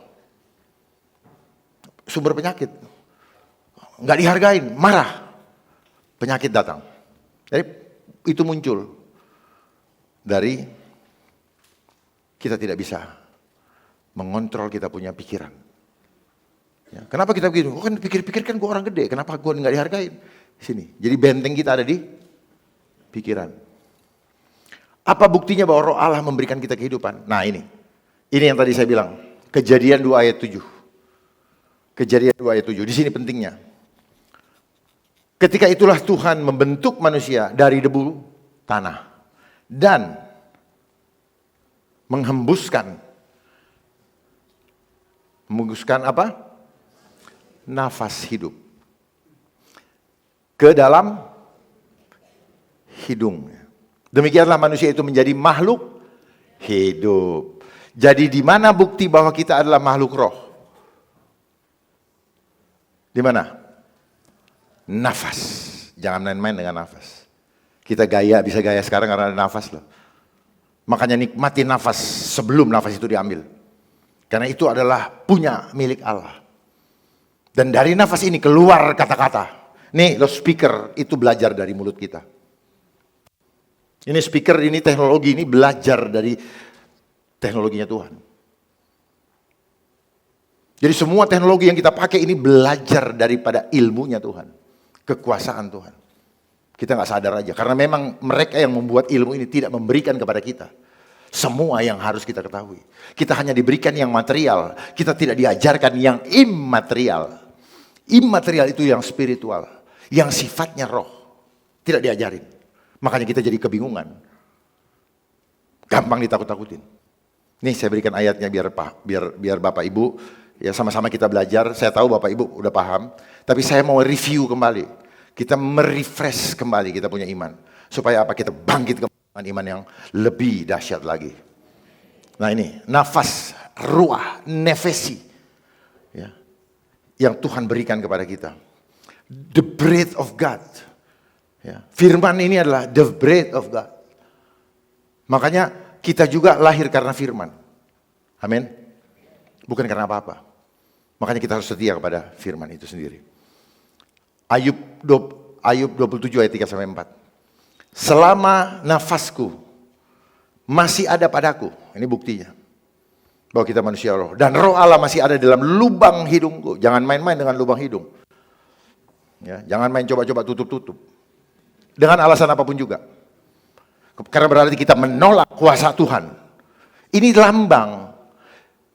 Sumber penyakit. Nggak dihargain, marah. Penyakit datang. Jadi itu muncul dari kita tidak bisa mengontrol kita punya pikiran. Ya, kenapa kita begitu? Oh kan pikir-pikir kan gue orang gede, kenapa gue nggak dihargain? Sini, jadi benteng kita ada di pikiran. Apa buktinya bahwa Roh Allah memberikan kita kehidupan? Nah ini yang tadi saya bilang, Kejadian 2 ayat 7. Kejadian 2 ayat 7, di sini pentingnya. Ketika itulah Tuhan membentuk manusia dari debu tanah dan menghembuskan apa? Nafas hidup ke dalam hidungnya. Demikianlah manusia itu menjadi makhluk hidup. Jadi di mana bukti bahwa kita adalah makhluk roh? Di mana? Nafas. Jangan main-main dengan nafas. Kita bisa gaya sekarang karena ada nafas loh. Makanya nikmati nafas sebelum nafas itu diambil. Karena itu adalah punya milik Allah. Dan dari nafas ini keluar kata-kata. Nih lo speaker itu belajar dari mulut kita. Ini speaker, ini teknologi, ini belajar dari teknologinya Tuhan. Jadi semua teknologi yang kita pakai ini belajar daripada ilmunya Tuhan. Kekuasaan Tuhan. Kita nggak sadar aja. Karena memang mereka yang membuat ilmu ini tidak memberikan kepada kita semua yang harus kita ketahui. Kita hanya diberikan yang material. Kita tidak diajarkan yang immaterial. Immaterial itu yang spiritual. Yang sifatnya roh. Tidak diajarin. Makanya kita jadi kebingungan. Gampang ditakut-takutin. Nih saya berikan ayatnya biar Bapak Ibu ya sama-sama kita belajar. Saya tahu Bapak Ibu udah paham. Tapi saya mau review kembali. Kita merefresh kembali kita punya iman. Supaya apa? Kita bangkit kembali iman yang lebih dahsyat lagi. Nah ini nafas, ruah, nefesi. Ya. Yang Tuhan berikan kepada kita. The breath of God. Ya. Firman ini adalah the breath of God. Makanya kita juga lahir karena firman. Amin. Bukan karena apa-apa. Makanya kita harus setia kepada firman itu sendiri. Ayub 27 ayat 3-4. Selama nafasku masih ada padaku. Ini buktinya. Bahwa kita manusia roh. Dan roh Allah masih ada dalam lubang hidungku. Jangan main-main dengan lubang hidung. Ya, jangan main coba-coba tutup-tutup. Dengan alasan apapun juga. Karena berarti kita menolak kuasa Tuhan. Ini lambang.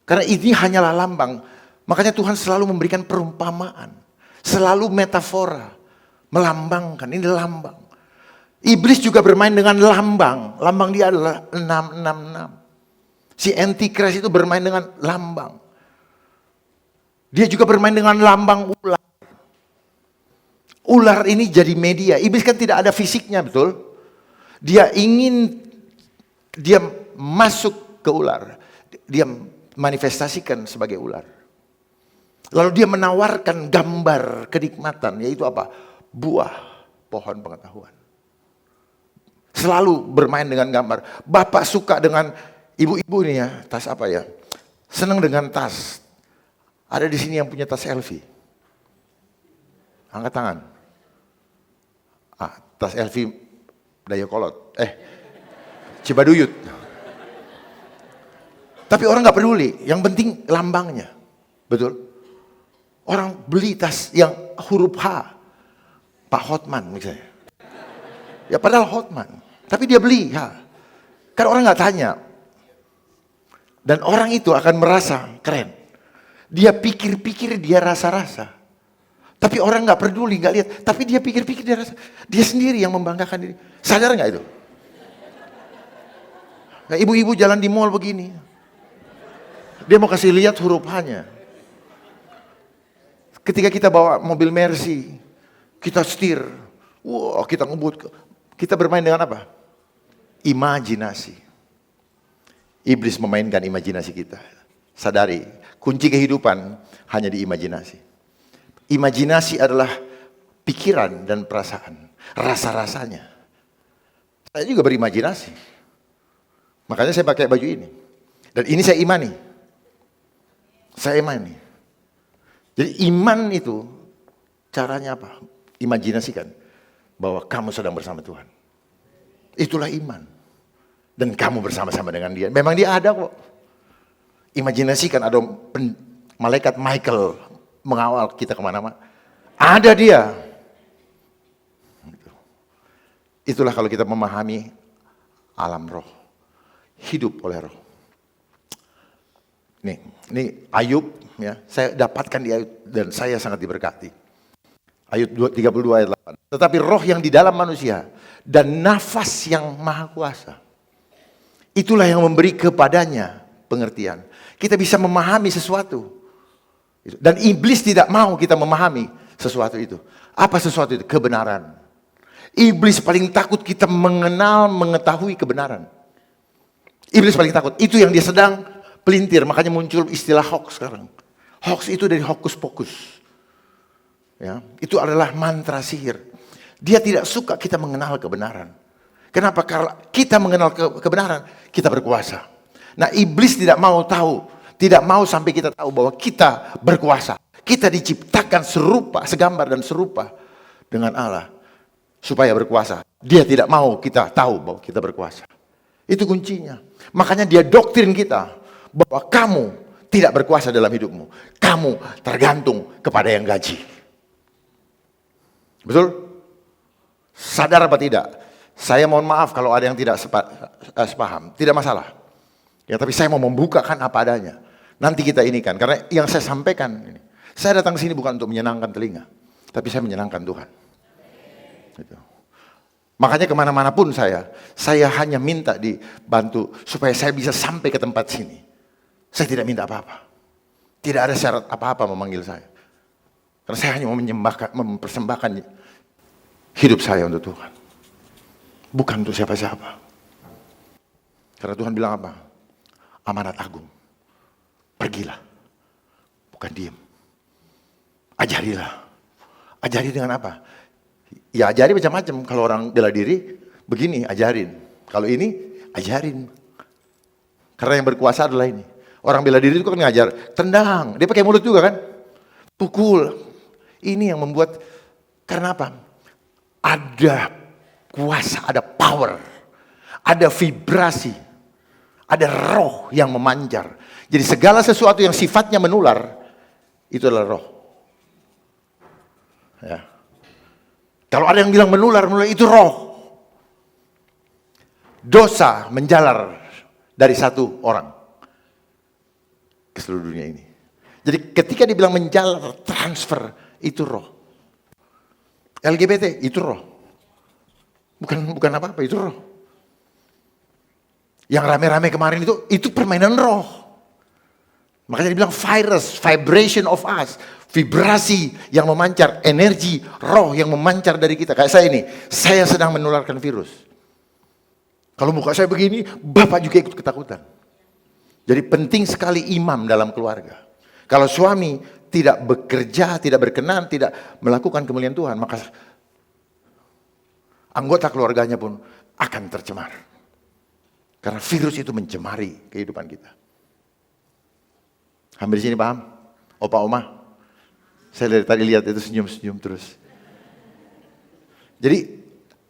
Karena ini hanyalah lambang. Makanya Tuhan selalu memberikan perumpamaan. Selalu metafora. Melambangkan, ini lambang. Iblis juga bermain dengan lambang. Lambang dia adalah 666. Si Antichrist itu bermain dengan lambang. Dia juga bermain dengan lambang ular. Ular ini jadi media. Iblis kan tidak ada fisiknya, betul? Dia masuk ke ular. Dia manifestasikan sebagai ular. Lalu dia menawarkan gambar kenikmatan, yaitu apa? Buah pohon pengetahuan. Selalu bermain dengan gambar. Bapak suka dengan ibu-ibu nih ya, tas apa ya? Senang dengan tas. Ada di sini yang punya tas LV. Angkat tangan. Tas LV Dayakolot. Cibaduyut. Tapi orang nggak peduli. Yang penting lambangnya. Betul? Orang beli tas yang huruf H. Pak Hotman misalnya. Ya padahal Hotman. Tapi dia beli. Kan orang nggak tanya. Dan orang itu akan merasa keren. Dia pikir-pikir, dia rasa-rasa. Tapi orang nggak peduli, nggak lihat. Tapi dia pikir-pikir, dia rasa. Dia sendiri yang membanggakan diri. Sadar nggak itu? Nah, ibu-ibu jalan di mall begini. Dia mau kasih lihat huruf H-nya. Ketika kita bawa mobil Mercy, kita setir. Wow, kita ngebut. Kita bermain dengan apa? Imajinasi. Iblis memainkan imajinasi kita. Sadari, kunci kehidupan hanya di imajinasi. Imajinasi adalah pikiran dan perasaan. Rasa-rasanya. Saya juga berimajinasi. Makanya saya pakai baju ini. Dan ini saya imani. Saya imani. Jadi iman itu caranya apa? Imajinasikan bahwa kamu sedang bersama Tuhan. Itulah iman. Dan kamu bersama-sama dengan dia. Memang dia ada kok. Imajinasikan ada malaikat Michael mengawal kita kemana-mana. Ada dia. Itulah kalau kita memahami alam roh. Hidup oleh roh. Ini Ayub, ya, saya dapatkan di Ayub dan saya sangat diberkati. Ayub 32 ayat 8. Tetapi roh yang di dalam manusia dan nafas yang maha kuasa, itulah yang memberi kepadanya pengertian. Kita bisa memahami sesuatu. Dan iblis tidak mau kita memahami sesuatu itu. Apa sesuatu itu? Kebenaran. Iblis paling takut kita mengenal, mengetahui kebenaran. Iblis paling takut. Itu yang dia sedang pelintir. Makanya muncul istilah hoax sekarang. Hoax itu dari hokus pokus. Ya, itu adalah mantra sihir. Dia tidak suka kita mengenal kebenaran. Kenapa? Karena kita mengenal kebenaran, kita berkuasa. Nah, iblis tidak mau tahu, tidak mau sampai kita tahu bahwa kita berkuasa. Kita diciptakan serupa, segambar dan serupa dengan Allah supaya berkuasa. Dia tidak mau kita tahu bahwa kita berkuasa. Itu kuncinya. Makanya dia doktrin kita bahwa kamu tidak berkuasa dalam hidupmu. Kamu tergantung kepada yang gaji. Betul? Sadar apa tidak? Saya mohon maaf kalau ada yang tidak sepaham. Tidak masalah. Ya, tapi saya mau membukakan apa adanya. Nanti kita ini kan, karena yang saya sampaikan ini. Saya datang ke sini bukan untuk menyenangkan telinga. Tapi saya menyenangkan Tuhan. Gitu. Makanya kemana-mana pun saya hanya minta dibantu supaya saya bisa sampai ke tempat sini. Saya tidak minta apa-apa. Tidak ada syarat apa-apa memanggil saya. Karena saya hanya mau mempersembahkan hidup saya untuk Tuhan. Bukan untuk siapa-siapa. Karena Tuhan bilang apa? Amanat agung. Pergilah. Bukan diem. Ajarilah. Ajari dengan apa? Ya ajari macam-macam. Kalau orang bela diri, begini ajarin. Kalau ini, ajarin. Karena yang berkuasa adalah ini. Orang bela diri itu kan ngajar. Tendang. Dia pakai mulut juga kan? Pukul. Ini yang membuat, karena apa? Ada kuasa, ada power. Ada vibrasi. Ada roh yang memancar. Jadi segala sesuatu yang sifatnya menular, itu adalah roh. Ya. Kalau ada yang bilang menular itu roh. Dosa menjalar dari satu orang ke seluruh dunia ini. Jadi ketika dibilang menjalar, transfer, itu roh. LGBT, itu roh. Bukan apa-apa, itu roh. Yang rame-rame kemarin itu permainan roh. Makanya dibilang virus, vibration of us. Vibrasi yang memancar, energi, roh yang memancar dari kita. Kayak saya ini, saya sedang menularkan virus. Kalau muka saya begini, Bapak juga ikut ketakutan. Jadi penting sekali imam dalam keluarga. Kalau suami tidak bekerja, tidak berkenan, tidak melakukan kemuliaan Tuhan, maka anggota keluarganya pun akan tercemar. Karena virus itu mencemari kehidupan kita. Hampir di sini paham? Opa, Oma? Saya dari tadi lihat itu senyum-senyum terus. Jadi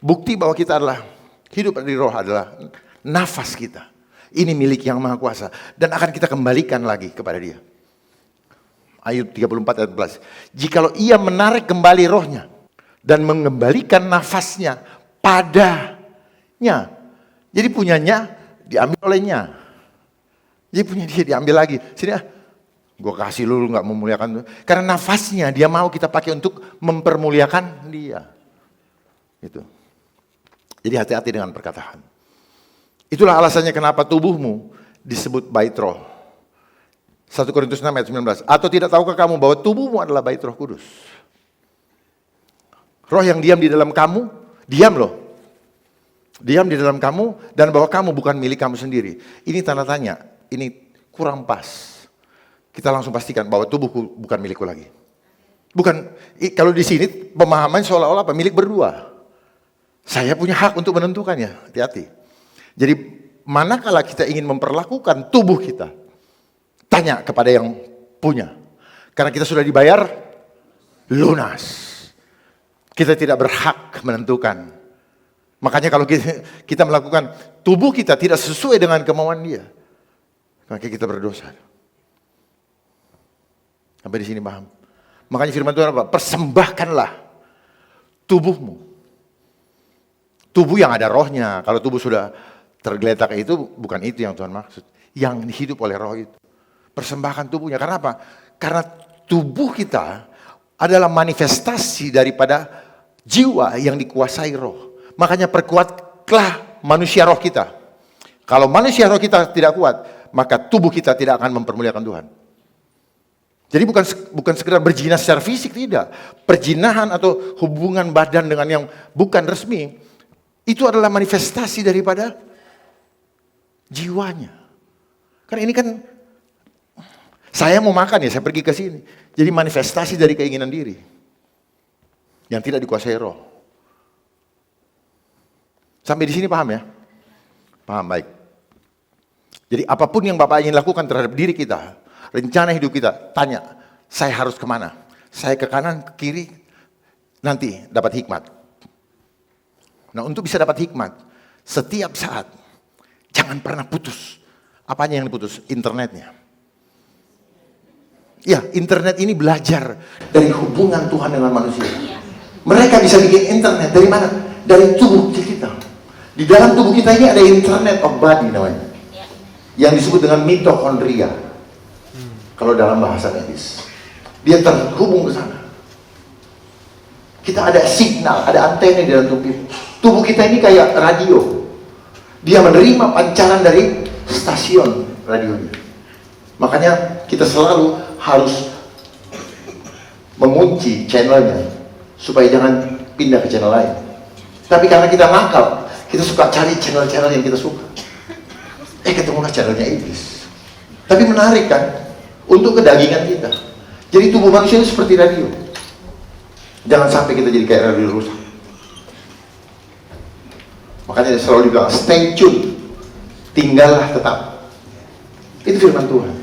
bukti bahwa kita adalah hidup dari roh adalah nafas kita. Ini milik yang maha kuasa. Dan akan kita kembalikan lagi kepada dia. Ayub 34 ayat 11. Jikalau ia menarik kembali rohnya dan mengembalikan nafasnya padanya. Jadi punyanya diambil olehnya. Jadi punya dia diambil lagi. Sini gue kasih lu gak memuliakan. Karena nafasnya dia mau kita pakai untuk mempermuliakan dia. Gitu. Jadi hati-hati dengan perkataan. Itulah alasannya kenapa tubuhmu disebut bait roh. 1 Korintus 6 ayat 19. Atau tidak tahukah kamu bahwa tubuhmu adalah bait Roh Kudus? Roh yang diam di dalam kamu, diam loh. Diam di dalam kamu dan bahwa kamu bukan milik kamu sendiri. Ini tanda tanya, ini kurang pas. Kita langsung pastikan bahwa tubuhku bukan milikku lagi. Bukan, kalau di sini pemahaman seolah-olah milik berdua. Saya punya hak untuk menentukannya, hati-hati. Jadi manakala kita ingin memperlakukan tubuh kita, tanya kepada yang punya. Karena kita sudah dibayar lunas. Kita tidak berhak menentukan Makanya kalau kita melakukan, tubuh kita tidak sesuai dengan kemauan dia, maka kita berdosa. Sampai di sini paham? Makanya firman Tuhan apa? Persembahkanlah tubuhmu. Tubuh yang ada rohnya. Kalau tubuh sudah tergeletak itu, bukan itu yang Tuhan maksud. Yang hidup oleh roh itu. Persembahkan tubuhnya. Karena apa? Karena tubuh kita adalah manifestasi daripada jiwa yang dikuasai roh. Makanya perkuatlah manusia roh kita. Kalau manusia roh kita tidak kuat, maka tubuh kita tidak akan mempermuliakan Tuhan. Jadi bukan sekedar berzina secara fisik, tidak. Perzinahan atau hubungan badan dengan yang bukan resmi, itu adalah manifestasi daripada jiwanya. Karena ini kan, saya mau makan ya, saya pergi ke sini. Jadi manifestasi dari keinginan diri. Yang tidak dikuasai roh. Sampai di sini paham ya? Paham, baik. Jadi apapun yang Bapak ingin lakukan terhadap diri kita, rencana hidup kita, tanya, saya harus kemana? Saya ke kanan, ke kiri, nanti dapat hikmat. Nah, untuk bisa dapat hikmat, setiap saat, jangan pernah putus. Apanya yang diputus? Internetnya. Ya, internet ini belajar dari hubungan Tuhan dengan manusia. Mereka bisa bikin internet dari mana? Dari tubuh kita. Di dalam tubuh kita ini ada internet of body namanya. Yang disebut dengan mitokondria. Kalau dalam bahasa medis. Dia terhubung ke sana. Kita ada signal, ada antena di dalam tubuh kita. Tubuh kita ini kayak radio. Dia menerima pancaran dari stasiun radionya. Makanya kita selalu harus mengunci channelnya supaya jangan pindah ke channel lain. Tapi karena kita nakal, kita suka cari channel-channel yang kita suka. Ketemulah channelnya iblis. Tapi menarik kan? Untuk kedagingan kita. Jadi tubuh manusia itu seperti radio. Jangan sampai kita jadi kayak radio rusak. Makanya selalu dibilang stay tune. Tinggallah tetap. Itu firman Tuhan.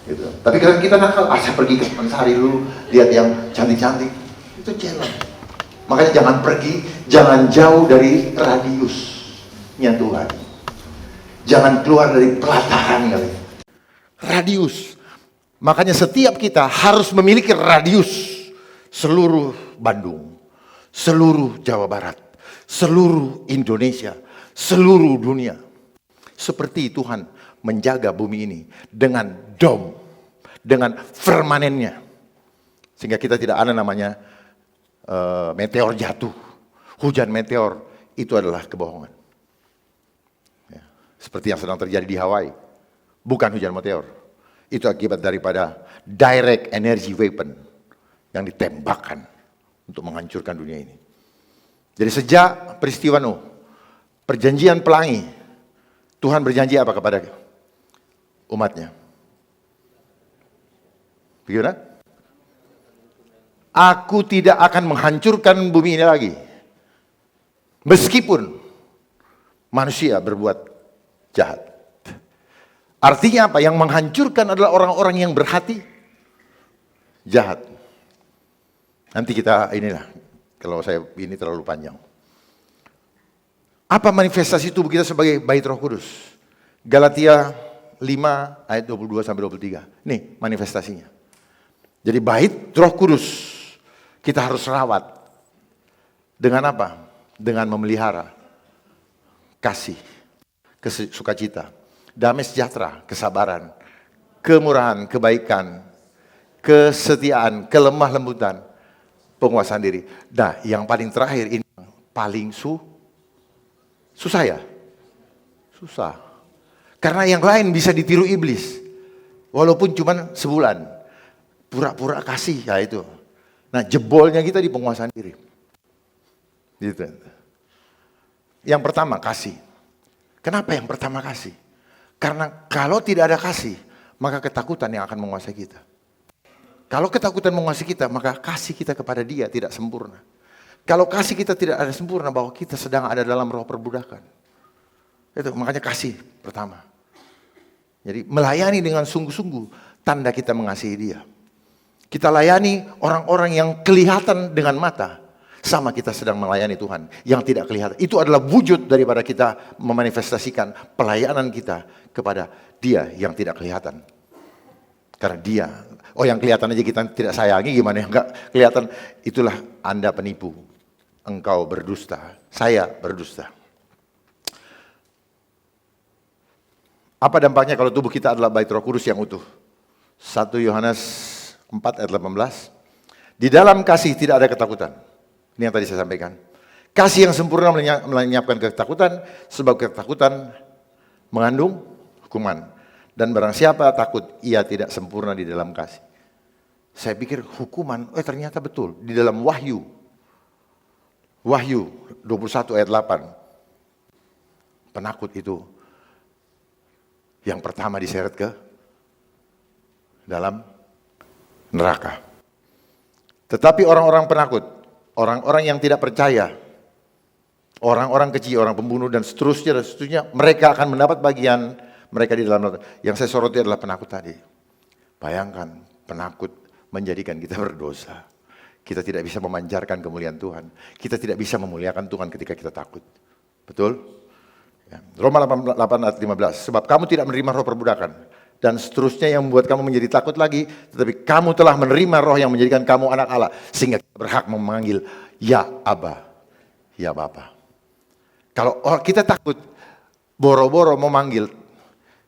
Gitu. Tapi kalau kita nakal, saya pergi ke Taman Sari dulu, lihat yang cantik-cantik. Itu channel. Makanya jangan pergi, jangan jauh dari radiusnya Tuhan. Jangan keluar dari pelataran kali. Radius. Makanya setiap kita harus memiliki radius seluruh Bandung, seluruh Jawa Barat, seluruh Indonesia, seluruh dunia. Seperti Tuhan menjaga bumi ini dengan dom, dengan permanennya. Sehingga kita tidak ada namanya meteor jatuh, hujan meteor, itu adalah kebohongan. Ya. Seperti yang sedang terjadi di Hawaii, bukan hujan meteor. Itu akibat daripada direct energy weapon yang ditembakkan untuk menghancurkan dunia ini. Jadi sejak peristiwa Nuh, perjanjian pelangi, Tuhan berjanji apa kepada umatnya? Bagaimana? Aku tidak akan menghancurkan bumi ini lagi. Meskipun manusia berbuat jahat. Artinya apa? Yang menghancurkan adalah orang-orang yang berhati jahat. Nanti kita inilah, kalau saya ini terlalu panjang. Apa manifestasi tubuh kita sebagai bait Roh Kudus? Galatia 5 ayat 22 sampai 23. Nih manifestasinya. Jadi bait Roh Kudus kita harus rawat. Dengan apa? Dengan memelihara kasih, sukacita, damai sejahtera, kesabaran, kemurahan, kebaikan, kesetiaan, kelemah lembutan, penguasaan diri. Nah, yang paling terakhir ini paling susah ya? Susah. Karena yang lain bisa ditiru iblis. Walaupun cuma sebulan. Pura-pura kasih, ya itu. Nah, jebolnya kita di penguasaan diri. Gitu. Yang pertama, kasih. Kenapa yang pertama kasih? Karena kalau tidak ada kasih, maka ketakutan yang akan menguasai kita. Kalau ketakutan menguasai kita, maka kasih kita kepada dia tidak sempurna. Kalau kasih kita tidak ada sempurna, bahwa kita sedang ada dalam roh perbudakan. Itu makanya kasih pertama. Jadi melayani dengan sungguh-sungguh, tanda kita mengasihi dia. Kita layani orang-orang yang kelihatan dengan mata. Sama kita sedang melayani Tuhan yang tidak kelihatan. Itu adalah wujud daripada kita memanifestasikan pelayanan kita kepada Dia yang tidak kelihatan. Karena Dia, yang kelihatan aja kita tidak sayangi, gimana enggak kelihatan, itulah Anda penipu. Engkau berdusta, saya berdusta. Apa dampaknya kalau tubuh kita adalah bait Roh Kudus yang utuh? 1 Yohanes 4 ayat 18. Di dalam kasih tidak ada ketakutan. Ini yang tadi saya sampaikan. Kasih yang sempurna melenyapkan ketakutan, sebab ketakutan mengandung hukuman. Dan barang siapa takut, ia tidak sempurna di dalam kasih. Saya pikir hukuman, ternyata betul. Di dalam Wahyu 21 ayat 8. Penakut itu yang pertama diseret ke dalam neraka. Tetapi orang-orang penakut, orang-orang yang tidak percaya, orang-orang keji, orang pembunuh dan seterusnya, mereka akan mendapat bagian mereka di dalam neraka. Yang saya soroti adalah penakut tadi. Bayangkan, penakut menjadikan kita berdosa. Kita tidak bisa memanjarkan kemuliaan Tuhan. Kita tidak bisa memuliakan Tuhan ketika kita takut. Betul? Roma 8 ayat 15. Sebab kamu tidak menerima roh perbudakan. Dan seterusnya yang membuat kamu menjadi takut lagi. Tetapi kamu telah menerima roh yang menjadikan kamu anak Allah. Sehingga kita berhak memanggil, ya Aba, ya Bapa. Kalau kita takut, boro-boro memanggil,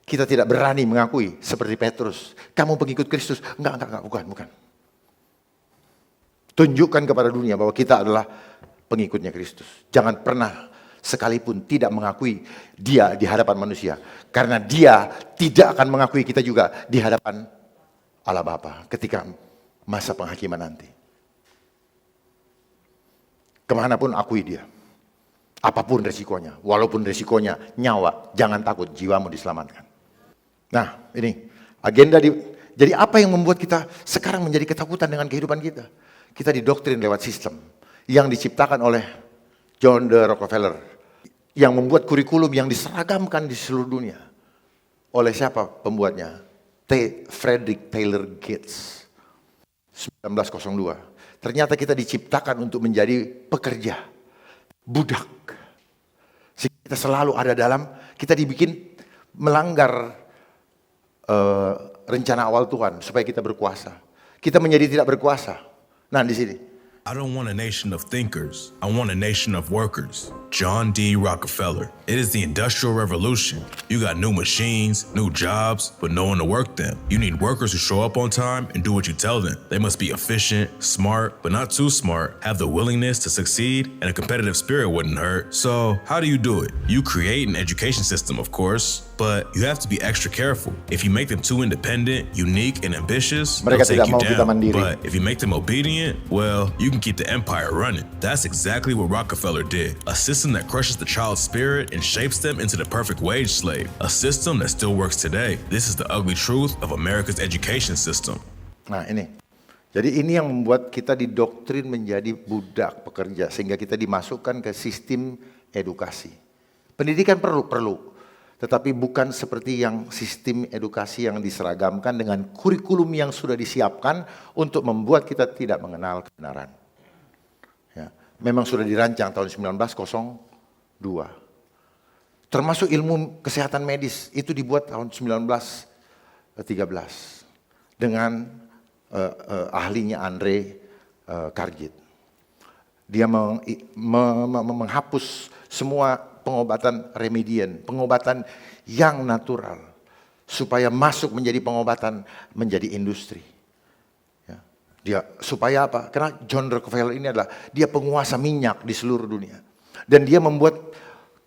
kita tidak berani mengakui. Seperti Petrus, kamu pengikut Kristus. Enggak, bukan. Tunjukkan kepada dunia bahwa kita adalah pengikutnya Kristus. Jangan pernah sekalipun tidak mengakui Dia di hadapan manusia. Karena Dia tidak akan mengakui kita juga di hadapan Allah Bapa ketika masa penghakiman nanti. Kemanapun akui Dia. Apapun resikonya. Walaupun resikonya nyawa, jangan takut, jiwamu diselamatkan. Nah, ini agenda jadi apa yang membuat kita sekarang menjadi ketakutan dengan kehidupan kita? Kita didoktrin lewat sistem yang diciptakan oleh John D. Rockefeller. Yang membuat kurikulum yang diseragamkan di seluruh dunia. Oleh siapa pembuatnya? Frederick Taylor Gates. 1902. Ternyata kita diciptakan untuk menjadi pekerja. Budak. Sehingga kita selalu ada kita dibikin melanggar rencana awal Tuhan. Supaya kita berkuasa. Kita menjadi tidak berkuasa. Nah di sini. I don't want a nation of thinkers. I want a nation of workers. John D. Rockefeller. It is the Industrial Revolution. You got new machines, new jobs, but no one to work them. You need workers who show up on time and do what you tell them. They must be efficient, smart, but not too smart, have the willingness to succeed, and a competitive spirit wouldn't hurt. So, how do you do it? You create an education system, of course, but you have to be extra careful. If you make them too independent, unique, and ambitious, they'll take you down. But if you make them obedient, well, you can keep the empire running. That's exactly what Rockefeller did. A system that crushes the child's spirit and shapes them into the perfect wage slave. A system that still works today. This is the ugly truth of America's education system. Nah ini. Jadi ini yang membuat kita didoktrin menjadi budak pekerja. Sehingga kita dimasukkan ke sistem edukasi. Pendidikan perlu. Tetapi bukan seperti yang sistem edukasi yang diseragamkan dengan kurikulum yang sudah disiapkan untuk membuat kita tidak mengenal kebenaran. Ya, memang sudah dirancang tahun 1902. Termasuk ilmu kesehatan medis itu dibuat tahun 1913 dengan ahlinya Andre Kargit. Dia menghapus semua pengobatan remedian, pengobatan yang natural, supaya masuk menjadi pengobatan, menjadi industri. Ya. Dia supaya apa? Karena John Rockefeller ini adalah dia penguasa minyak di seluruh dunia, dan dia membuat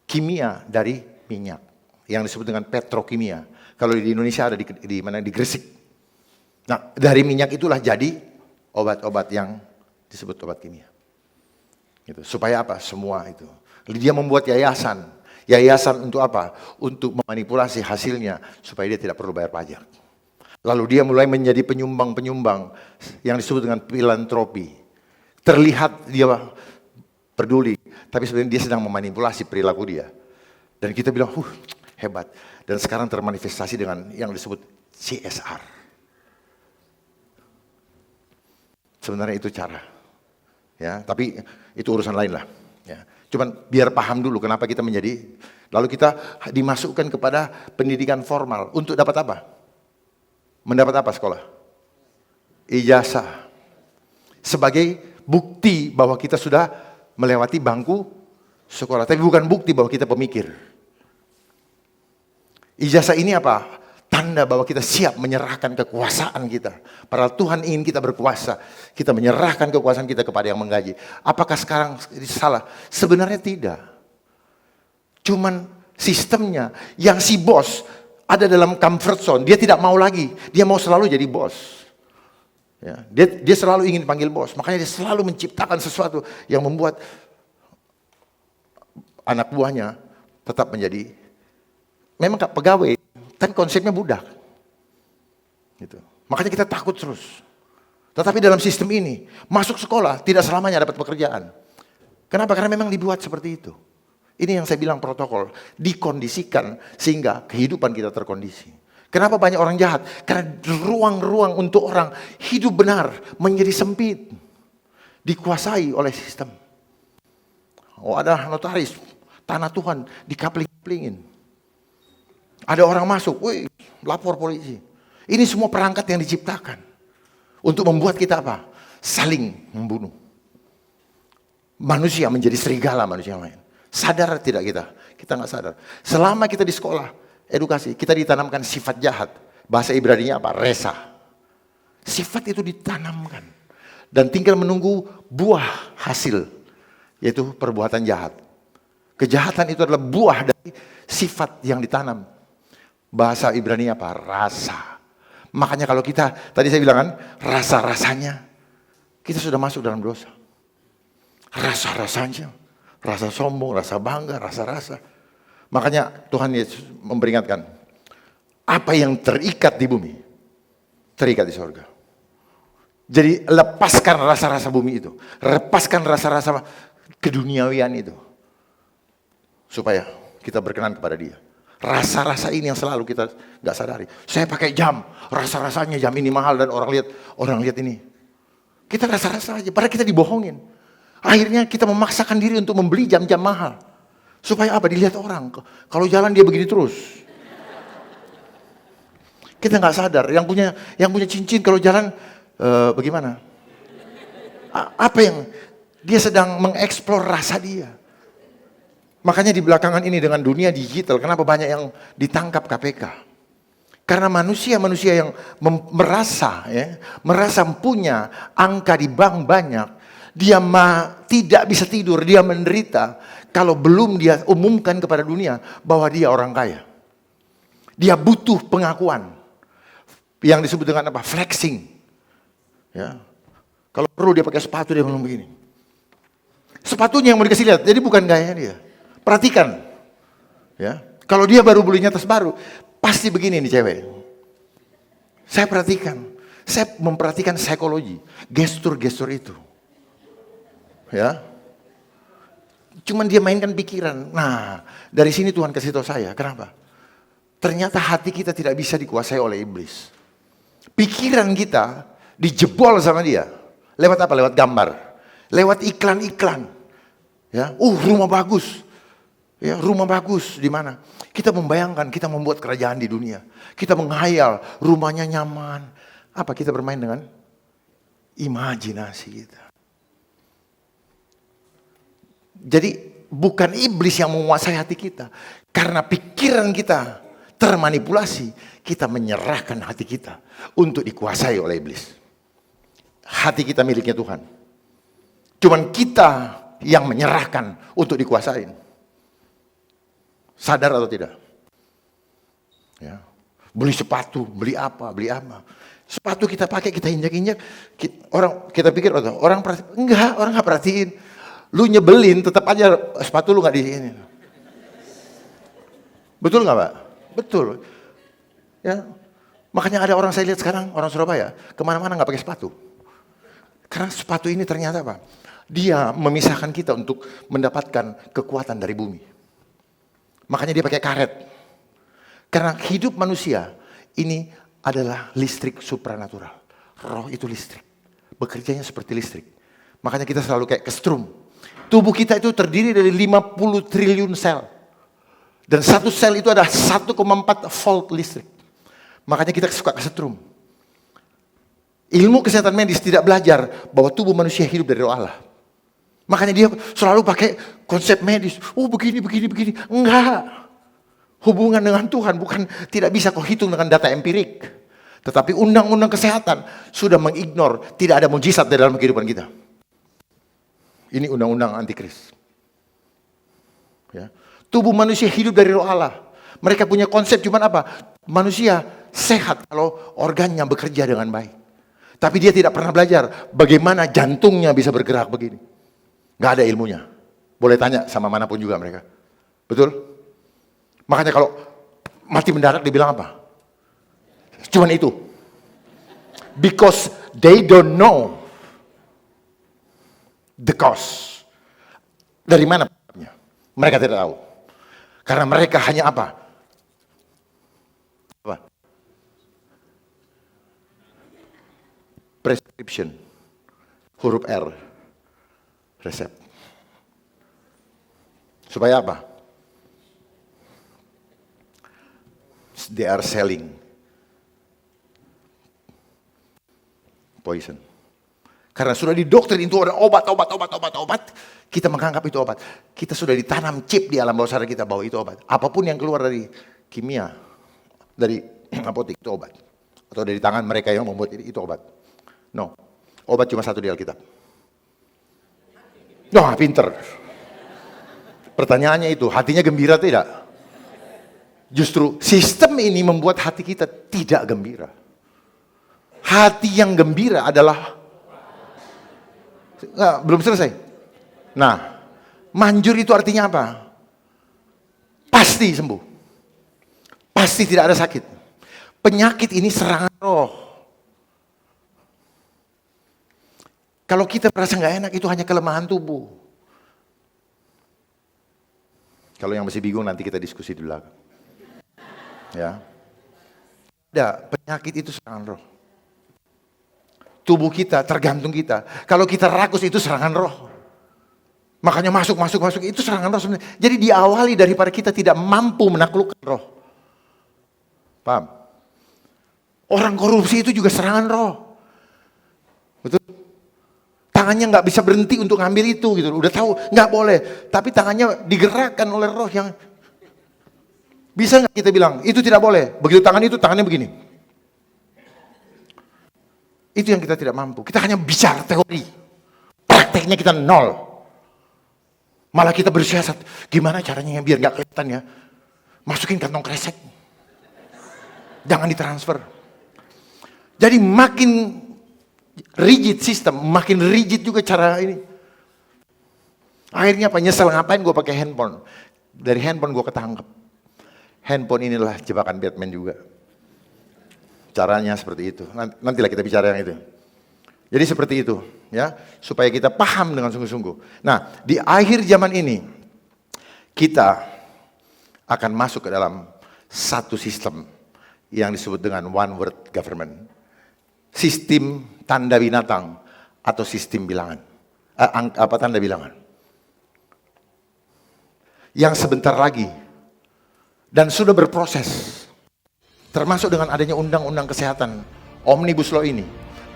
kimia dari minyak yang disebut dengan petrokimia. Kalau di Indonesia ada di mana, di Gresik. Nah, dari minyak itulah jadi obat-obat yang disebut obat kimia. Gitu. Supaya apa? Semua itu. Dia membuat yayasan. Yayasan untuk apa? Untuk memanipulasi hasilnya supaya dia tidak perlu bayar pajak. Lalu dia mulai menjadi penyumbang-penyumbang yang disebut dengan filantropi. Terlihat dia peduli, tapi sebenarnya dia sedang memanipulasi perilaku dia. Dan kita bilang, hebat. Dan sekarang termanifestasi dengan yang disebut CSR. Sebenarnya itu cara Ya, tapi itu urusan lain lah. Ya. Cuman biar paham dulu kenapa kita menjadi, lalu kita dimasukkan kepada pendidikan formal untuk dapat apa? Mendapat apa sekolah? Ijazah. Sebagai bukti bahwa kita sudah melewati bangku sekolah, tapi bukan bukti bahwa kita pemikir. Ijazah ini apa? Tanda bahwa kita siap menyerahkan kekuasaan kita. Padahal Tuhan ingin kita berkuasa. Kita menyerahkan kekuasaan kita kepada yang menggaji. Apakah sekarang ini salah? Sebenarnya tidak. Cuman sistemnya yang si bos ada dalam comfort zone. Dia tidak mau lagi. Dia mau selalu jadi bos. Ya, dia selalu ingin dipanggil bos. Makanya dia selalu menciptakan sesuatu yang membuat anak buahnya tetap menjadi memang pegawai. Kan konsepnya budak. Gitu. Makanya kita takut terus. Tetapi dalam sistem ini, masuk sekolah tidak selamanya dapat pekerjaan. Kenapa? Karena memang dibuat seperti itu. Ini yang saya bilang protokol. Dikondisikan sehingga kehidupan kita terkondisi. Kenapa banyak orang jahat? Karena ruang-ruang untuk orang hidup benar menjadi sempit. Dikuasai oleh sistem. Oh, ada notaris, tanah Tuhan dikapling-kaplingin. Ada orang masuk, wih, lapor polisi. Ini semua perangkat yang diciptakan. Untuk membuat kita apa? Saling membunuh. Manusia menjadi serigala manusia lain. Sadar tidak kita? Kita nggak sadar. Selama kita di sekolah, edukasi, kita ditanamkan sifat jahat. Bahasa Ibrani-nya apa? Resa. Sifat itu ditanamkan. Dan tinggal menunggu buah hasil. Yaitu perbuatan jahat. Kejahatan itu adalah buah dari sifat yang ditanam. Bahasa Ibrani apa? Rasa. Makanya kalau kita, tadi saya bilang kan, rasa-rasanya, kita sudah masuk dalam dosa. Rasa-rasanya, rasa sombong, rasa bangga, rasa-rasa. Makanya Tuhan Yesus memperingatkan, apa yang terikat di bumi, terikat di sorga. Jadi lepaskan rasa-rasa bumi itu. Lepaskan rasa-rasa keduniawian itu. Supaya kita berkenan kepada Dia. Rasa-rasa ini yang selalu kita nggak sadari. Saya pakai jam, rasa-rasanya jam ini mahal dan orang lihat ini. Kita rasa-rasa aja, padahal kita dibohongin. Akhirnya kita memaksakan diri untuk membeli jam-jam mahal. Supaya apa? Dilihat orang. Kalau jalan dia begini terus. Kita nggak sadar. Yang punya cincin kalau jalan bagaimana? Apa yang dia sedang mengeksplor rasa dia. Makanya di belakangan ini dengan dunia digital, kenapa banyak yang ditangkap KPK? Karena manusia-manusia yang merasa punya angka di bank banyak, dia tidak bisa tidur, dia menderita kalau belum dia umumkan kepada dunia bahwa dia orang kaya. Dia butuh pengakuan yang disebut dengan apa? Flexing. Ya. Kalau perlu dia pakai sepatu dia ngomong begini. Sepatunya yang mau dikasih lihat, jadi bukan gayanya dia. Perhatikan, ya. Kalau dia baru belinya tas baru, pasti begini nih cewek. Saya perhatikan, saya memperhatikan psikologi, gestur-gestur itu, ya. Cuman dia mainkan pikiran. Nah, dari sini Tuhan kasih tahu saya, kenapa? Ternyata hati kita tidak bisa dikuasai oleh iblis. Pikiran kita dijebol sama dia. Lewat apa? Lewat gambar, lewat iklan-iklan. Ya, rumah bagus. Ya, rumah bagus di mana? Kita membayangkan kita membuat kerajaan di dunia. Kita menghayal rumahnya nyaman. Apa kita bermain dengan imajinasi kita? Jadi bukan iblis yang menguasai hati kita. Karena pikiran kita termanipulasi, kita menyerahkan hati kita untuk dikuasai oleh iblis. Hati kita miliknya Tuhan. Cuman kita yang menyerahkan untuk dikuasain. Sadar atau tidak? Ya. Beli sepatu, beli apa. Sepatu kita pakai, kita injak-injak. Orang kita pikir orang perhatiin. Enggak, orang nggak perhatiin. Lu nyebelin, tetap aja sepatu lu nggak di sini. Betul nggak, Pak? Betul. Ya. Makanya ada orang saya lihat sekarang, orang Surabaya, kemana-mana nggak pakai sepatu. Karena sepatu ini ternyata apa? Dia memisahkan kita untuk mendapatkan kekuatan dari bumi. Makanya dia pakai karet. Karena hidup manusia ini adalah listrik supranatural. Roh itu listrik. Bekerjanya seperti listrik. Makanya kita selalu kayak kesetrum. Tubuh kita itu terdiri dari 50 triliun sel. Dan satu sel itu ada 1,4 volt listrik. Makanya kita suka kesetrum. Ilmu kesehatan medis tidak belajar bahwa tubuh manusia hidup dari roh Allah. Makanya dia selalu pakai konsep medis. Oh begini. Enggak. Hubungan dengan Tuhan bukan tidak bisa kau hitung dengan data empirik. Tetapi undang-undang kesehatan sudah mengignore tidak ada mujizat di dalam kehidupan kita. Ini undang-undang antikris. Ya. Tubuh manusia hidup dari roh Allah. Mereka punya konsep cuman apa? Manusia sehat kalau organnya bekerja dengan baik. Tapi dia tidak pernah belajar bagaimana jantungnya bisa bergerak begini. Gak ada ilmunya. Boleh tanya sama manapun juga mereka. Betul? Makanya kalau mati mendadak dibilang apa? Cuman itu. Because they don't know the cause. Dari mana? Mereka tidak tahu. Karena mereka hanya apa? Prescription, huruf R, resep. Supaya apa? They are selling poison. Karena sudah didoktrin itu ada obat. Kita menganggap itu obat. Kita sudah ditanam chip di alam bawah sadar kita bahwa itu obat. Apapun yang keluar dari kimia, dari apotek itu obat. Atau dari tangan mereka yang membuat itu obat. No, obat cuma satu di Alkitab. Wah, pinter. Pertanyaannya itu, hatinya gembira tidak? Justru sistem ini membuat hati kita tidak gembira. Hati yang gembira adalah belum selesai. Nah, manjur itu artinya apa? Pasti sembuh. Pasti tidak ada sakit. Penyakit ini serangan roh. Kalau kita merasa nggak enak itu hanya kelemahan tubuh. Kalau yang masih bingung nanti kita diskusi di belakang. Ya. Ada penyakit itu serangan roh. Tubuh kita tergantung kita. Kalau kita rakus itu serangan roh. Makanya masuk itu serangan roh sebenarnya. Jadi diawali daripada kita tidak mampu menaklukkan roh. Paham? Orang korupsi itu juga serangan roh. Betul? Tangannya nggak bisa berhenti untuk ngambil itu gitu. Udah tahu nggak boleh, tapi tangannya digerakkan oleh roh yang bisa nggak kita bilang itu tidak boleh. Begitu tangannya begini. Itu yang kita tidak mampu. Kita hanya bicara teori, prakteknya kita nol. Malah kita bersiasat, gimana caranya biar nggak kelihatan ya? Masukin kantong kresek, jangan ditransfer. Jadi makin rigid sistem, makin rigid juga cara ini. Akhirnya apa? Nyesel ngapain gue pakai handphone. Dari handphone gue ketangkep. Handphone inilah jebakan Batman juga. Caranya seperti itu. Nantilah kita bicara yang itu. Jadi seperti itu, ya, supaya kita paham dengan sungguh-sungguh. Nah, di akhir zaman ini kita akan masuk ke dalam satu sistem yang disebut dengan one word government. Sistem tanda binatang atau sistem bilangan. Tanda bilangan. Yang sebentar lagi dan sudah berproses. Termasuk dengan adanya undang-undang kesehatan Omnibus Law ini.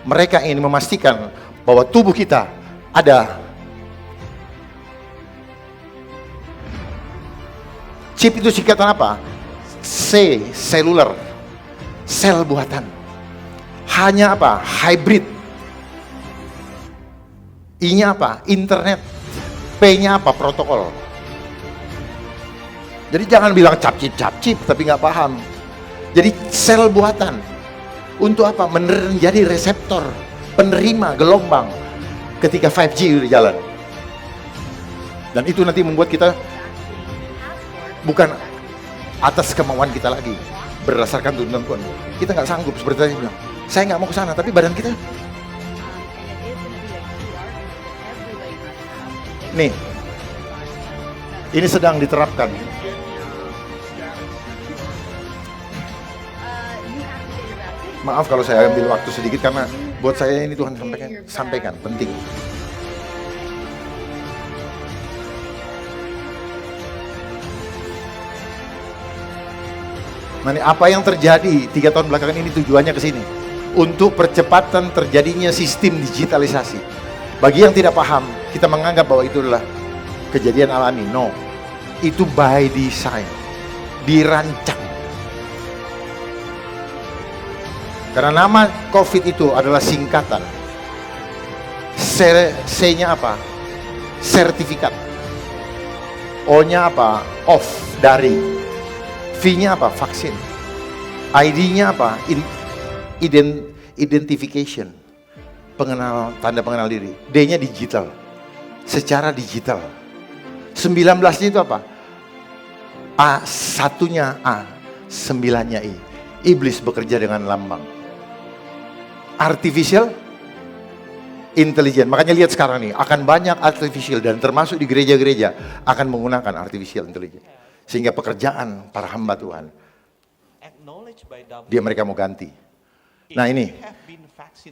Mereka ingin memastikan bahwa tubuh kita ada chip. Itu singkatan apa? C, seluler, sel buatan. Hanya apa? Hybrid. I-nya apa? Internet. P-nya apa? Protokol. Jadi jangan bilang cap-cip, tapi nggak paham. Jadi sel buatan. Untuk apa? Menjadi reseptor, penerima gelombang ketika 5G udah jalan. Dan itu nanti membuat kita bukan atas kemauan kita lagi, berdasarkan tuntunan Tuhan. Kita nggak sanggup seperti tadi bilang. Saya nggak mau ke sana, tapi badan kita. Nih, ini sedang diterapkan. Maaf kalau saya ambil waktu sedikit karena buat saya ini Tuhan sampaikan penting. Nah, ini apa yang terjadi 3 tahun belakangan ini tujuannya ke sini. Untuk percepatan terjadinya sistem digitalisasi. Bagi yang tidak paham, kita menganggap bahwa itu adalah kejadian alami. No, itu by design, dirancang. Karena nama COVID itu adalah singkatan. C-nya apa? Sertifikat. O-nya apa? Off, dari. V-nya apa? Vaksin. ID-nya apa? Identification. Tanda pengenal diri. D-nya digital. Secara digital. 19-nya itu apa? A, satunya A, 9-nya I. Iblis bekerja dengan lambang. Artificial intelligence. Makanya lihat sekarang nih, akan banyak artificial dan termasuk di gereja-gereja akan menggunakan artificial intelligence. Sehingga pekerjaan para hamba Tuhan, mereka mau ganti. Nah ini,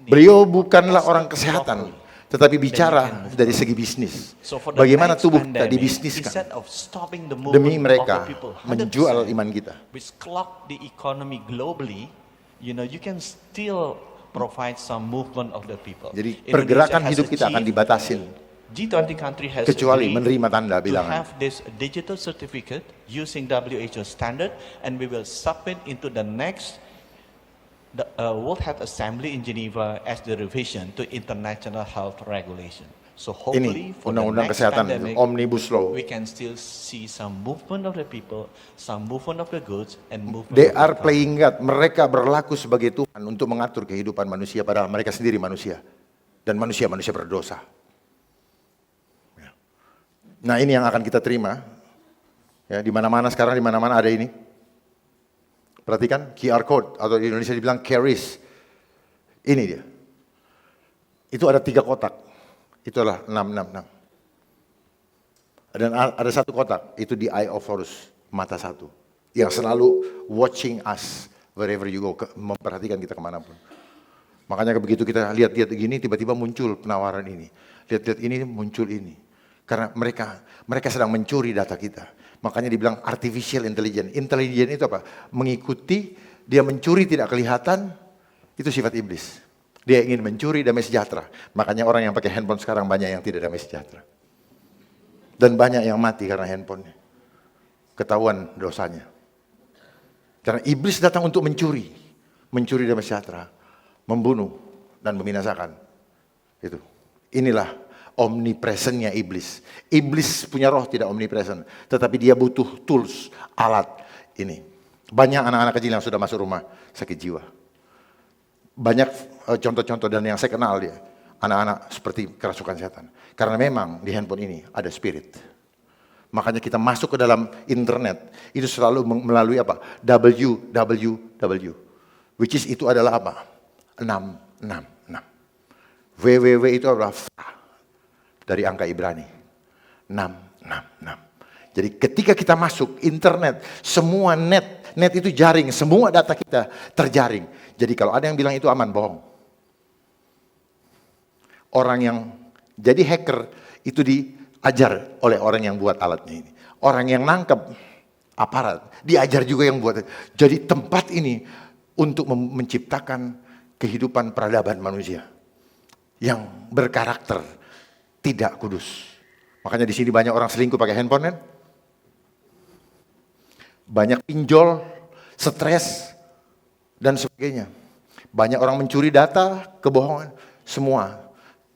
beliau bukanlah orang kesehatan, tetapi bicara dari segi bisnis. Bagaimana tubuh kita dibisniskan demi mereka menjual iman kita. Jadi pergerakan hidup kita akan dibatasin. G20 country has kecuali agreed menerima tanda to bilangan. have this digital certificate using WHO standard, and we will submit into the next World Health Assembly in Geneva as the revision to international health regulation. So hopefully Ini for the undang-undang next kesehatan, pandemic, Omnibus Law. we can still see some movement of the people, some movement of the goods, and movement They of are the playing God. Mereka berlaku sebagai Tuhan untuk mengatur kehidupan manusia, padahal mereka sendiri manusia. Dan manusia berdosa. Nah ini yang akan kita terima. Ya, di mana-mana sekarang, di mana-mana ada ini. Perhatikan QR code, atau di Indonesia dibilang QRIS. Ini dia. Itu ada 3 kotak. Itulah 666. Dan ada 1 kotak, itu di Eye of Horus, mata 1. Yang selalu watching us wherever you go, memperhatikan kita kemanapun. Makanya begitu kita lihat-lihat begini, tiba-tiba muncul penawaran ini. Lihat-lihat ini, muncul ini. Karena mereka sedang mencuri data kita. Makanya dibilang artificial intelligence. Intelligence itu apa? Mengikuti, dia mencuri tidak kelihatan, itu sifat iblis. Dia ingin mencuri damai sejahtera. Makanya orang yang pakai handphone sekarang banyak yang tidak damai sejahtera. Dan banyak yang mati karena handphonenya. Ketahuan dosanya. Karena iblis datang untuk mencuri. Mencuri damai sejahtera. Membunuh dan membinasakan. Itu. Inilah omnipresentnya iblis. Iblis punya roh tidak omnipresent, tetapi dia butuh tools, alat ini. Banyak anak-anak kecil yang sudah masuk rumah sakit jiwa. Banyak contoh-contoh dan yang saya kenal dia, anak-anak seperti kerasukan setan. Karena memang di handphone ini ada spirit. Makanya kita masuk ke dalam internet, itu selalu melalui apa? www. Which is itu adalah apa? 666. www itu adalah dari angka Ibrani. 666. Jadi ketika kita masuk internet, semua net itu jaring, semua data kita terjaring. Jadi kalau ada yang bilang itu aman, bohong. Orang yang jadi hacker itu diajar oleh orang yang buat alatnya ini. Orang yang nangkep aparat, diajar juga yang buat. Jadi tempat ini untuk menciptakan kehidupan peradaban manusia yang berkarakter, tidak kudus. Makanya di sini banyak orang selingkuh pakai handphone kan? Banyak pinjol, stres, dan sebagainya. Banyak orang mencuri data, kebohongan, semua.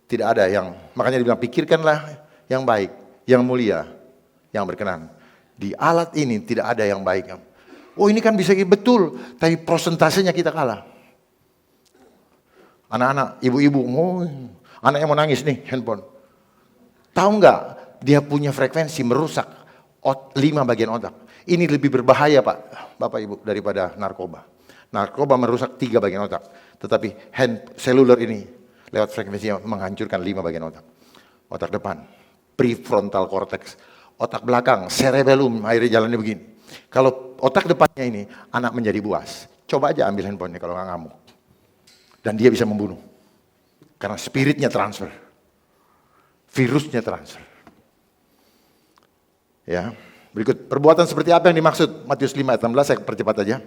Tidak ada yang, makanya dibilang pikirkanlah yang baik, yang mulia, yang berkenan. Di alat ini tidak ada yang baik. Oh ini kan bisa betul, tapi prosentasenya kita kalah. Anak-anak, ibu-ibu, anaknya mau nangis nih handphone. Tahu nggak, dia punya frekuensi merusak 5 bagian otak. Ini lebih berbahaya Pak, Bapak Ibu, daripada narkoba. Narkoba merusak 3 bagian otak. Tetapi seluler ini lewat frekuensinya menghancurkan 5 bagian otak. Otak depan, prefrontal cortex. Otak belakang, cerebellum, akhirnya jalannya begini. Kalau otak depannya ini, anak menjadi buas. Coba aja ambil handphonenya kalau nggak ngamuk. Dan dia bisa membunuh. Karena spiritnya transfer. Virusnya transfer. Ya, berikut perbuatan seperti apa yang dimaksud Matius 5 ayat 16, saya percepat aja.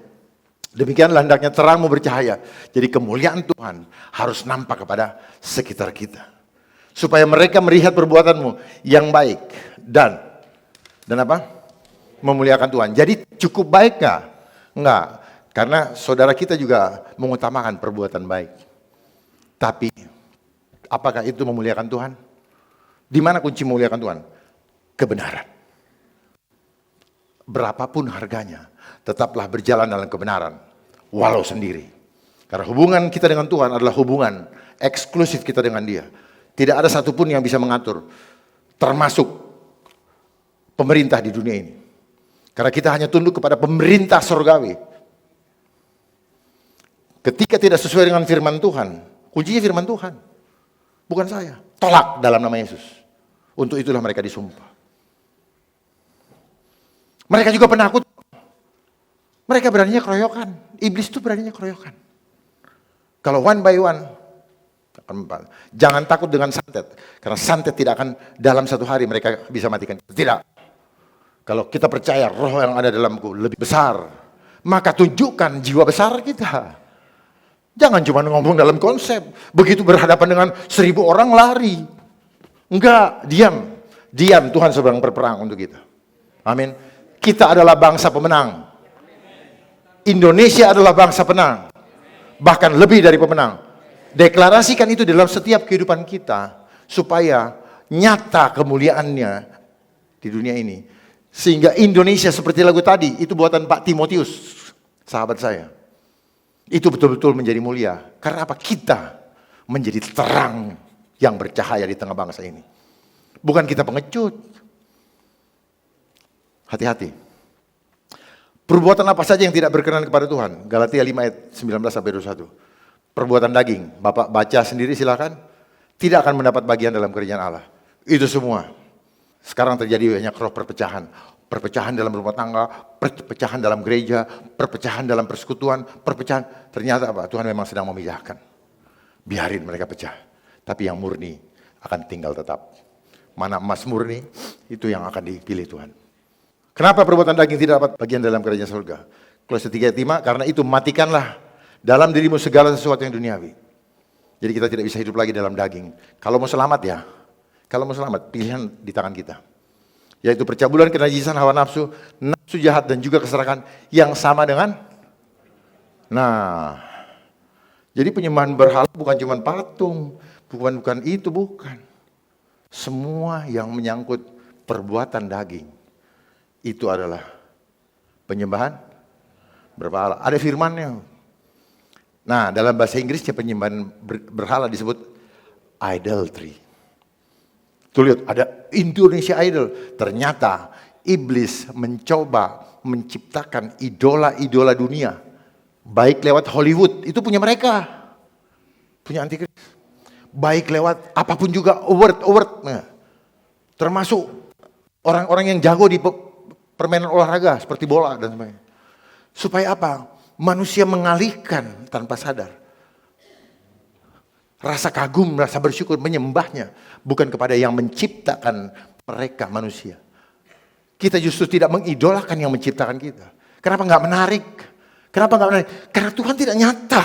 Demikianlah hendaknya terangmu bercahaya. Jadi kemuliaan Tuhan harus nampak kepada sekitar kita. Supaya mereka melihat perbuatanmu yang baik. Dan apa? Memuliakan Tuhan. Jadi cukup baik gak? Enggak. Karena saudara kita juga mengutamakan perbuatan baik. Tapi apakah itu memuliakan Tuhan? Di mana kunci memuliakan Tuhan? Kebenaran. Berapapun harganya, tetaplah berjalan dalam kebenaran, walau sendiri. Karena hubungan kita dengan Tuhan adalah hubungan eksklusif kita dengan Dia. Tidak ada satupun yang bisa mengatur, termasuk pemerintah di dunia ini. Karena kita hanya tunduk kepada pemerintah surgawi. Ketika tidak sesuai dengan firman Tuhan, kuncinya firman Tuhan, bukan saya. Tolak dalam nama Yesus. Untuk itulah mereka disumpah. Mereka juga penakut. Mereka beraninya keroyokan. Iblis itu beraninya keroyokan. Kalau one by one, jangan takut dengan santet. Karena santet tidak akan dalam satu hari mereka bisa matikan. Tidak. Kalau kita percaya roh yang ada dalamku lebih besar, maka tunjukkan jiwa besar kita. Jangan cuma ngomong dalam konsep. Begitu berhadapan dengan 1000 orang lari. Enggak, diam. Diam, Tuhan sedang berperang untuk kita. Amin. Kita adalah bangsa pemenang. Indonesia adalah bangsa penang. Bahkan lebih dari pemenang. Deklarasikan itu dalam setiap kehidupan kita. Supaya nyata kemuliaannya di dunia ini. Sehingga Indonesia seperti lagu tadi, itu buatan Pak Timotius, sahabat saya. Itu betul-betul menjadi mulia. Karena apa? Kita menjadi terang yang bercahaya di tengah bangsa ini. Bukan kita pengecut. Hati-hati. Perbuatan apa saja yang tidak berkenan kepada Tuhan? Galatia 5 ayat 19-21. Perbuatan daging. Bapak baca sendiri silakan. Tidak akan mendapat bagian dalam kerajaan Allah. Itu semua. Sekarang terjadi banyak roh perpecahan. Perpecahan dalam rumah tangga, perpecahan dalam gereja, perpecahan dalam persekutuan, perpecahan. Ternyata apa? Tuhan memang sedang memijahkan. Biarin mereka pecah. Tapi yang murni akan tinggal tetap. Mana emas murni, itu yang akan dipilih Tuhan. Kenapa perbuatan daging tidak dapat bagian dalam kerajaan surga? Kolose 3 ayat 5, karena itu matikanlah dalam dirimu segala sesuatu yang duniawi. Jadi kita tidak bisa hidup lagi dalam daging. Kalau mau selamat ya, kalau mau selamat, pilihan di tangan kita. Yaitu percabulan, kenajisan, hawa nafsu, nafsu jahat, dan juga keserakahan yang sama dengan. Nah, jadi penyembahan berhala bukan cuma patung, bukan itu, bukan. Semua yang menyangkut perbuatan daging. Itu adalah penyembahan berhala. Ada firmannya. Nah, dalam bahasa Inggrisnya penyembahan berhala disebut idolatry. Tuh lihat, ada Indonesia Idol. Ternyata iblis mencoba menciptakan idola-idola dunia. Baik lewat Hollywood, itu punya mereka. Punya antikris. Baik lewat apapun juga, award. Nah, termasuk orang-orang yang jago di permainan olahraga seperti bola dan sebagainya. Supaya apa? Manusia mengalihkan tanpa sadar. Rasa kagum, rasa bersyukur, menyembahnya. Bukan kepada yang menciptakan mereka manusia. Kita justru tidak mengidolakan yang menciptakan kita. Kenapa nggak menarik? Kenapa nggak menarik? Karena Tuhan tidak nyata.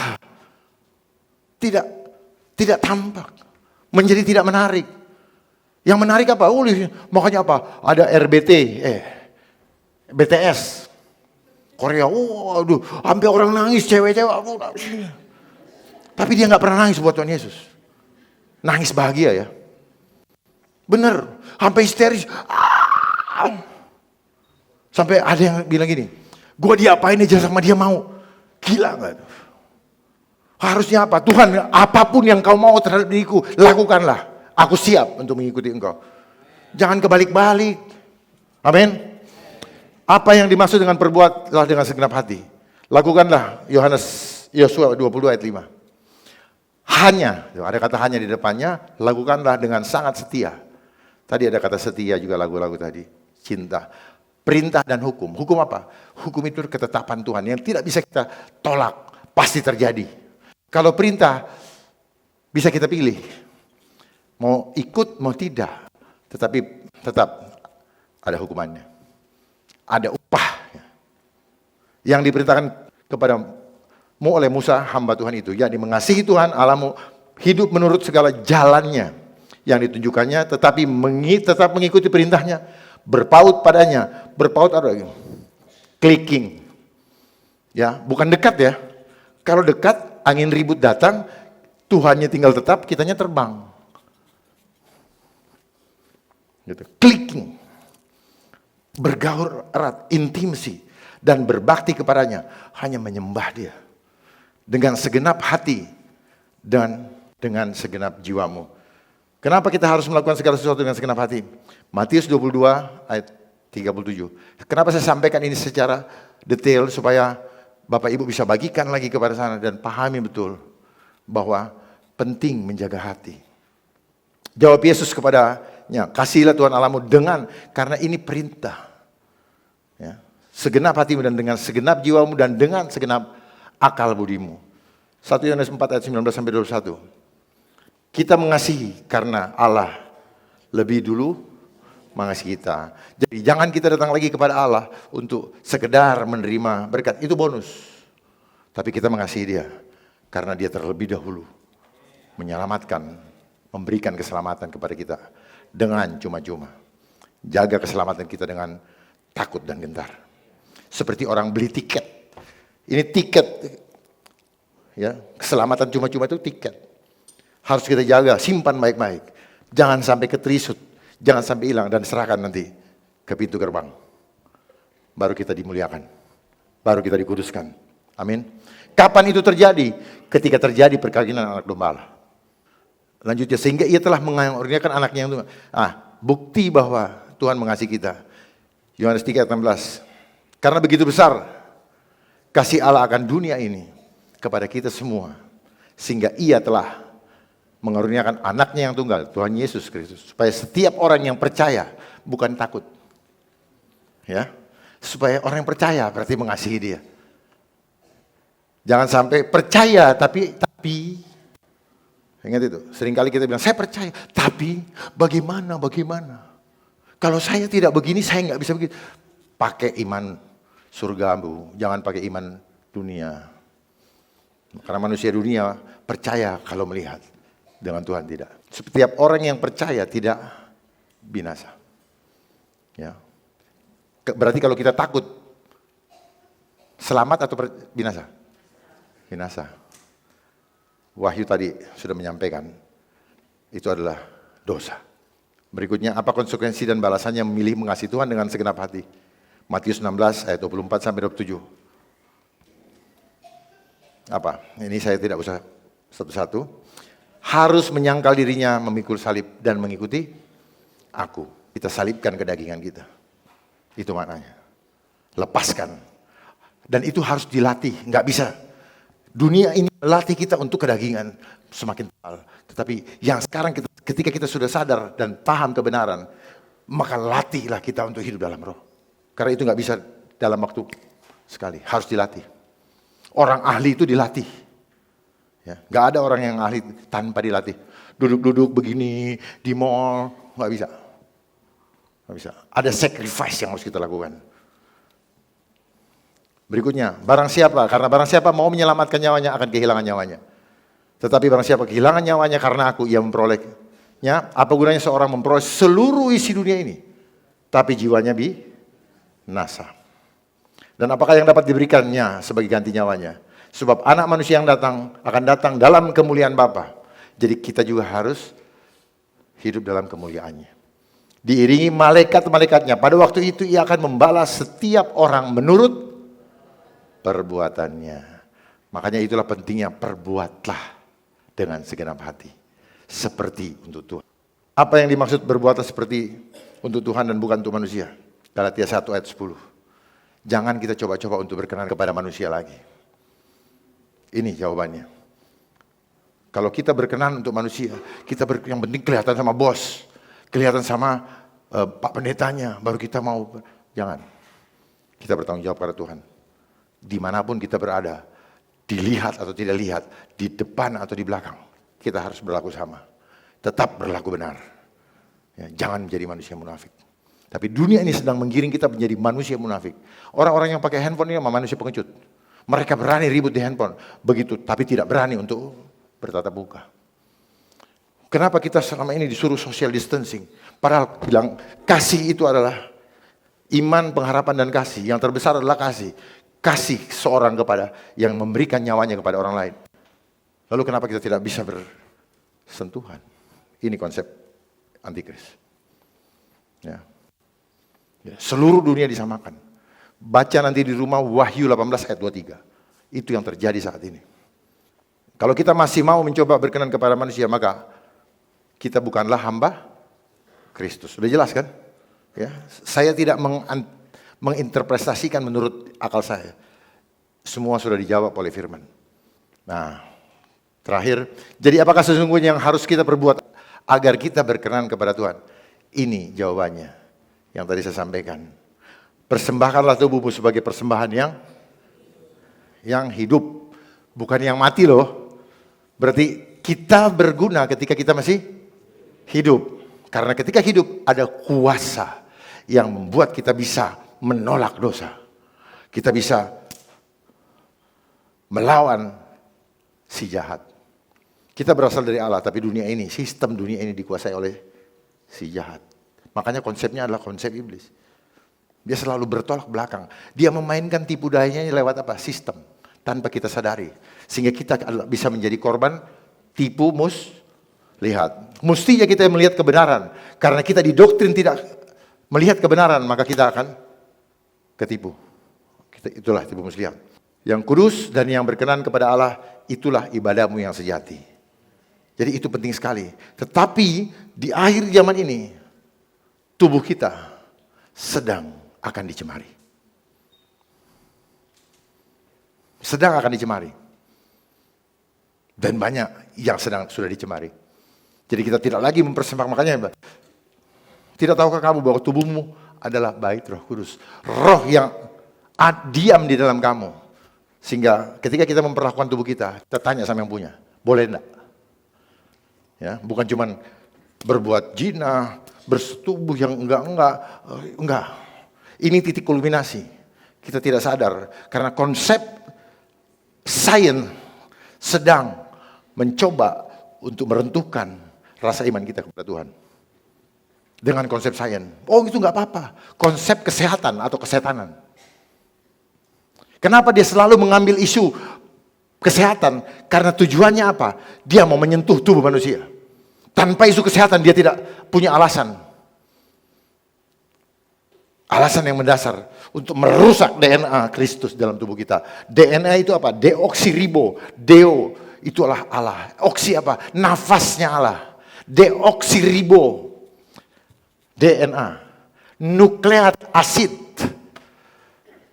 Tidak tampak. Menjadi tidak menarik. Yang menarik apa? Makanya apa? Ada BTS. Korea, waduh, sampai orang nangis, cewek-cewek. Tapi dia nggak pernah nangis buat Tuhan Yesus. Nangis bahagia ya. Bener, sampai histeris. Sampai ada yang bilang gini, gue diapain aja sama dia mau. Gila gak? Harusnya apa? Tuhan, apapun yang kau mau terhadap diriku, lakukanlah. Aku siap untuk mengikuti engkau. Jangan kebalik-balik. Amin. Apa yang dimaksud dengan perbuatlah dengan segenap hati. Lakukanlah Yosua 20 ayat 5. Hanya, ada kata hanya di depannya, lakukanlah dengan sangat setia. Tadi ada kata setia juga lagu-lagu tadi. Cinta, perintah dan hukum. Hukum apa? Hukum itu ketetapan Tuhan yang tidak bisa kita tolak. Pasti terjadi. Kalau perintah bisa kita pilih. Mau ikut, mau tidak. Tetapi tetap ada hukumannya. Ada upah. Yang diperintahkan kepadamu oleh Musa hamba Tuhan itu, yakni mengasihi Tuhan Allahmu, hidup menurut segala jalannya yang ditunjukkannya, tetapi tetap mengikuti perintahnya, berpaut padanya. Berpaut ada clicking, ya, bukan dekat ya. Kalau dekat, angin ribut datang, Tuhannya tinggal tetap, kitanya terbang. Gitu. Clicking, bergaul erat, intimasi, dan berbakti kepadanya, hanya menyembah Dia dengan segenap hati dan dengan segenap jiwamu. Kenapa kita harus melakukan segala sesuatu dengan segenap hati? Matius 22 ayat 37. Kenapa saya sampaikan ini secara detail supaya Bapak Ibu bisa bagikan lagi kepada sana dan pahami betul bahwa penting menjaga hati. Jawab Yesus kepadanya, kasihilah Tuhan Allahmu karena ini perintah. Ya, segenap hatimu dan dengan segenap jiwamu dan dengan segenap akal budimu. 1 Yohanes 4 ayat 19 sampai 21. Kita mengasihi karena Allah lebih dulu mengasihi kita. Jadi jangan kita datang lagi kepada Allah untuk sekedar menerima berkat, itu bonus. Tapi kita mengasihi Dia karena Dia terlebih dahulu menyelamatkan, memberikan keselamatan kepada kita dengan cuma-cuma. Jaga keselamatan kita dengan takut dan gentar. Seperti orang beli tiket. Ini tiket, ya, keselamatan cuma-cuma itu tiket. Harus kita jaga, simpan baik-baik. Jangan sampai keterisut, jangan sampai hilang dan serahkan nanti ke pintu gerbang. Baru kita dimuliakan, baru kita dikuduskan. Amin. Kapan itu terjadi? Ketika terjadi perkawinan anak domba Allah. Lanjutnya, sehingga ia telah mengaruniakan anaknya yang tunggal. Bukti bahwa Tuhan mengasihi kita. Yohanes 3 ayat 16. Karena begitu besar kasih Allah akan dunia ini kepada kita semua, sehingga ia telah mengaruniakan anaknya yang tunggal, Tuhan Yesus Kristus, supaya setiap orang yang percaya, bukan takut, ya, supaya orang yang percaya berarti mengasihi Dia. Jangan sampai percaya tapi ingat itu, seringkali kita bilang saya percaya, tapi bagaimana? Kalau saya tidak begini, saya nggak bisa begitu. Pakai iman surga, Bu, jangan pakai iman dunia. Karena manusia dunia percaya kalau melihat. Dengan Tuhan tidak. Setiap orang yang percaya tidak binasa. Ya. Berarti kalau kita takut, selamat atau binasa? Binasa. Wahyu tadi sudah menyampaikan, itu adalah dosa. Berikutnya, apa konsekuensi dan balasannya memilih mengasihi Tuhan dengan segenap hati? Matius 16 ayat 24 sampai 27. Apa? Ini saya tidak usah satu-satu. Harus menyangkal dirinya, memikul salib dan mengikuti aku. Kita salibkan kedagingan kita. Itu maknanya. Lepaskan. Dan itu harus dilatih, nggak bisa. Dunia ini melatih kita untuk kedagingan semakin tebal. Tetapi yang sekarang ketika kita sudah sadar dan paham kebenaran, maka latihlah kita untuk hidup dalam roh. Karena itu nggak bisa dalam waktu sekali, harus dilatih. Orang ahli itu dilatih. Ya, gak ada orang yang ahli tanpa dilatih. Duduk-duduk begini di mall, gak bisa. Gak bisa. Ada sacrifice yang harus kita lakukan. Berikutnya, barang siapa, karena barang siapa mau menyelamatkan nyawanya akan kehilangan nyawanya. Tetapi barang siapa kehilangan nyawanya karena aku, ia memperolehnya. Apa gunanya seorang memperoleh seluruh isi dunia ini, tapi jiwanya binasa. Dan apakah yang dapat diberikannya sebagai ganti nyawanya? Sebab anak manusia yang akan datang dalam kemuliaan Bapa. Jadi kita juga harus hidup dalam kemuliaannya. Diiringi malaikat-malaikatnya. Pada waktu itu ia akan membalas setiap orang menurut perbuatannya. Makanya itulah pentingnya, perbuatlah dengan segenap hati. Seperti untuk Tuhan. Apa yang dimaksud berbuatlah seperti untuk Tuhan dan bukan untuk manusia? Galatia 1 ayat 10. Jangan kita coba-coba untuk berkenan kepada manusia lagi. Ini jawabannya. Kalau kita berkenan untuk manusia, yang penting kelihatan sama bos, kelihatan sama Pak Pendetanya, baru kita mau. Jangan. Kita bertanggung jawab pada Tuhan. Dimanapun kita berada, dilihat atau tidak lihat, di depan atau di belakang, kita harus berlaku sama. Tetap berlaku benar. Ya, jangan menjadi manusia munafik. Tapi dunia ini sedang menggiring kita menjadi manusia munafik. Orang-orang yang pakai handphone ini sama manusia pengecut. Mereka berani ribut di handphone, begitu, tapi tidak berani untuk bertatap muka. Kenapa kita selama ini disuruh social distancing? Padahal bilang kasih itu adalah iman, pengharapan, dan kasih. Yang terbesar adalah kasih. Kasih seorang kepada yang memberikan nyawanya kepada orang lain. Lalu kenapa kita tidak bisa bersentuhan? Ini konsep antikris. Ya. Seluruh dunia disamakan. Baca nanti di rumah Wahyu 18 ayat 23. Itu yang terjadi saat ini. Kalau kita masih mau mencoba berkenan kepada manusia, maka kita bukanlah hamba Kristus. Sudah jelas kan? Ya. Saya tidak menginterpretasikan menurut akal saya. Semua sudah dijawab oleh firman. Nah, terakhir, jadi apakah sesungguhnya yang harus kita perbuat agar kita berkenan kepada Tuhan? Ini jawabannya yang tadi saya sampaikan. Persembahkanlah tubuhmu sebagai persembahan yang hidup, bukan yang mati loh. Berarti kita berguna ketika kita masih hidup. Karena ketika hidup ada kuasa yang membuat kita bisa menolak dosa. Kita bisa melawan si jahat. Kita berasal dari Allah, tapi dunia ini, sistem dunia ini dikuasai oleh si jahat. Makanya konsepnya adalah konsep iblis. Dia selalu bertolak belakang. Dia memainkan tipu dayanya lewat apa? Sistem. Tanpa kita sadari. Sehingga kita bisa menjadi korban tipu lihat. Mestinya kita melihat kebenaran. Karena kita didoktrin tidak melihat kebenaran, maka kita akan ketipu. Itulah tipu muslihat. Yang kudus dan yang berkenan kepada Allah, itulah ibadahmu yang sejati. Jadi itu penting sekali. Tetapi di akhir zaman ini, tubuh kita sedang akan dicemari. Sedang akan dicemari. Dan banyak yang sudah dicemari. Jadi kita tidak lagi mempersembahkan, makanya tidak tahukah kamu bahwa tubuhmu adalah bait Roh Kudus. Roh yang diam di dalam kamu. Sehingga ketika kita memperlakukan tubuh kita tanya sama yang punya, boleh enggak? Ya, bukan cuman berbuat zina, bersetubuh yang enggak. Ini titik kulminasi. Kita tidak sadar karena konsep sains sedang mencoba untuk merentuhkan rasa iman kita kepada Tuhan. Dengan konsep sains. Oh, itu enggak apa-apa. Konsep kesehatan atau kesetanan. Kenapa dia selalu mengambil isu kesehatan? Karena tujuannya apa? Dia mau menyentuh tubuh manusia. Tanpa isu kesehatan dia tidak punya alasan. Alasan yang mendasar untuk merusak DNA Kristus dalam tubuh kita. DNA itu apa? Deoksiribo. Deo itu adalah Allah. Oksi apa? Nafasnya Allah. Deoksiribo. DNA. Nukleat asid.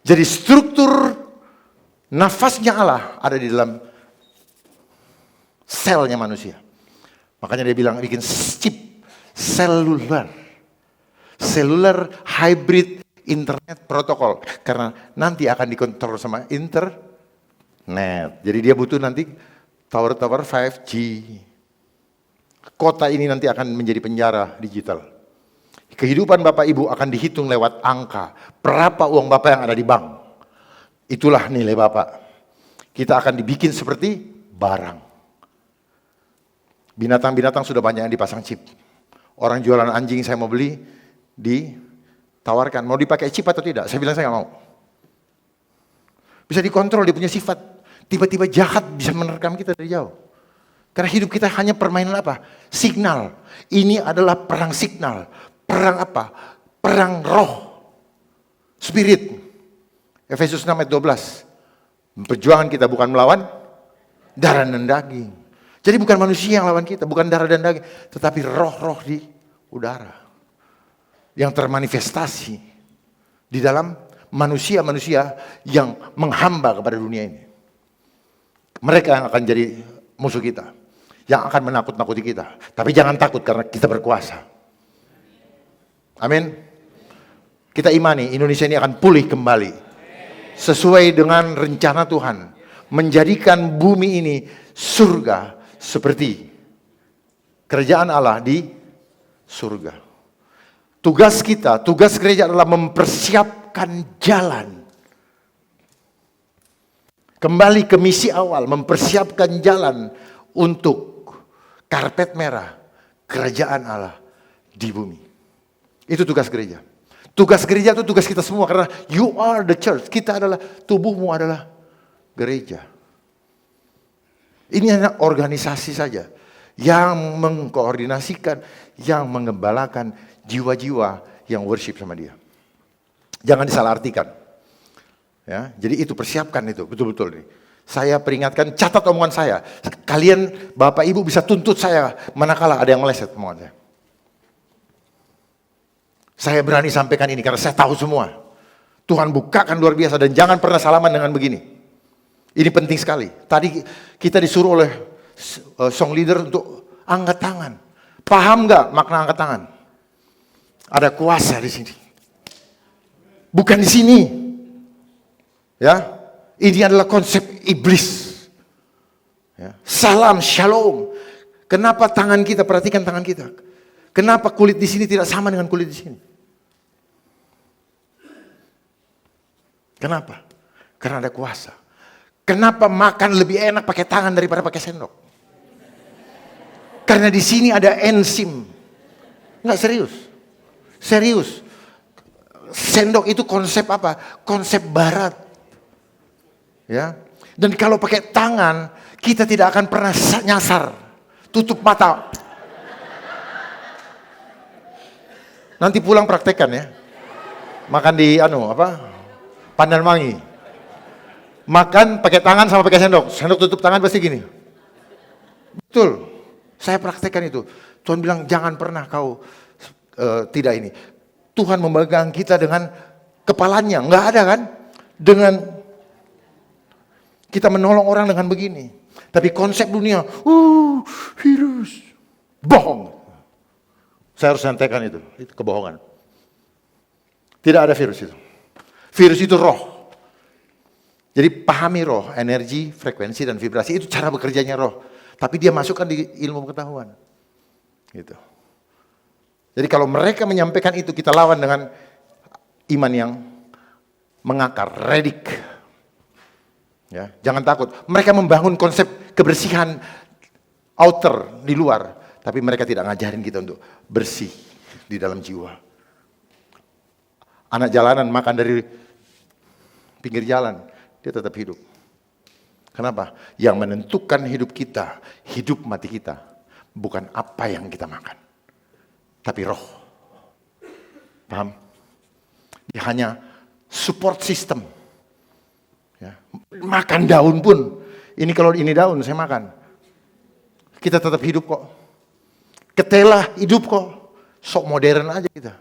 Jadi struktur nafasnya Allah ada di dalam selnya manusia. Makanya dia bilang bikin chip seluler. Seluler hybrid internet protokol. Karena nanti akan dikontrol sama internet. Jadi dia butuh nanti tower-tower 5G. Kota ini nanti akan menjadi penjara digital. Kehidupan Bapak Ibu akan dihitung lewat angka. Berapa uang Bapak yang ada di bank. Itulah nilai Bapak. Kita akan dibikin seperti barang. Binatang-binatang sudah banyak yang dipasang chip. Orang jualan anjing saya mau beli, ditawarkan, mau dipakai chip atau tidak? Saya bilang saya nggak mau. Bisa dikontrol, dia punya sifat. Tiba-tiba jahat bisa menerkam kita dari jauh. Karena hidup kita hanya permainan apa? Signal. Ini adalah perang signal. Perang apa? Perang roh. Spirit. Efesus 6 ayat 12. Perjuangan kita bukan melawan darah dan daging. Jadi bukan manusia yang lawan kita, bukan darah dan daging, tetapi roh-roh di udara. Yang termanifestasi di dalam manusia-manusia yang menghamba kepada dunia ini. Mereka yang akan jadi musuh kita, yang akan menakut-nakuti kita. Tapi jangan takut karena kita berkuasa. Amin. Kita imani Indonesia ini akan pulih kembali. Sesuai dengan rencana Tuhan. Menjadikan bumi ini surga. Seperti kerajaan Allah di surga. Tugas kita, tugas gereja adalah mempersiapkan jalan. Kembali ke misi awal, mempersiapkan jalan untuk karpet merah kerajaan Allah di bumi. Itu tugas gereja. Tugas gereja itu tugas kita semua, karena you are the church. Kita adalah, tubuhmu adalah gereja. Ini hanya organisasi saja yang mengkoordinasikan, yang mengembalakan jiwa-jiwa yang worship sama dia. Jangan disalahartikan. Ya, jadi itu persiapkan itu betul-betul nih. Saya peringatkan, catat omongan saya. Kalian Bapak Ibu bisa tuntut saya manakala ada yang meleset omongan saya. Saya berani sampaikan ini karena saya tahu semua. Tuhan bukakan luar biasa, dan jangan pernah salaman dengan begini. Ini penting sekali. Tadi kita disuruh oleh song leader untuk angkat tangan. Paham nggak makna angkat tangan? Ada kuasa di sini. Bukan di sini. Ya, ini adalah konsep iblis. Ya. Salam, shalom. Kenapa tangan kita, perhatikan tangan kita. Kenapa kulit di sini tidak sama dengan kulit di sini? Kenapa? Karena ada kuasa. Kenapa makan lebih enak pakai tangan daripada pakai sendok? Karena di sini ada enzim. Enggak, serius. Serius. Sendok itu konsep apa? Konsep barat. Ya. Dan kalau pakai tangan, kita tidak akan pernah nyasar. Tutup mata. Nanti pulang praktekkan ya. Makan di Pandanmangi. Makan pakai tangan sama pakai sendok. Sendok tutup tangan pasti gini. Betul. Saya praktekkan itu. Tuhan bilang jangan pernah kau tidak ini. Tuhan memegang kita dengan kepalanya. Enggak ada kan? Dengan kita menolong orang dengan begini. Tapi konsep dunia, virus, bohong. Saya harus sampaikan itu kebohongan. Tidak ada virus itu. Virus itu roh. Jadi pahami roh, energi, frekuensi, dan vibrasi. Itu cara bekerjanya roh. Tapi dia masukkan di ilmu pengetahuan. Gitu. Jadi kalau mereka menyampaikan itu, kita lawan dengan iman yang mengakar, redik. Ya, jangan takut. Mereka membangun konsep kebersihan outer di luar, tapi mereka tidak ngajarin kita untuk bersih di dalam jiwa. Anak jalanan makan dari pinggir jalan, dia tetap hidup. Kenapa? Yang menentukan hidup kita, hidup mati kita, bukan apa yang kita makan, tapi roh. Paham? Dia hanya support system. Ya. Makan daun pun, ini kalau ini daun saya makan, kita tetap hidup kok. Ketela hidup kok, sok modern aja kita.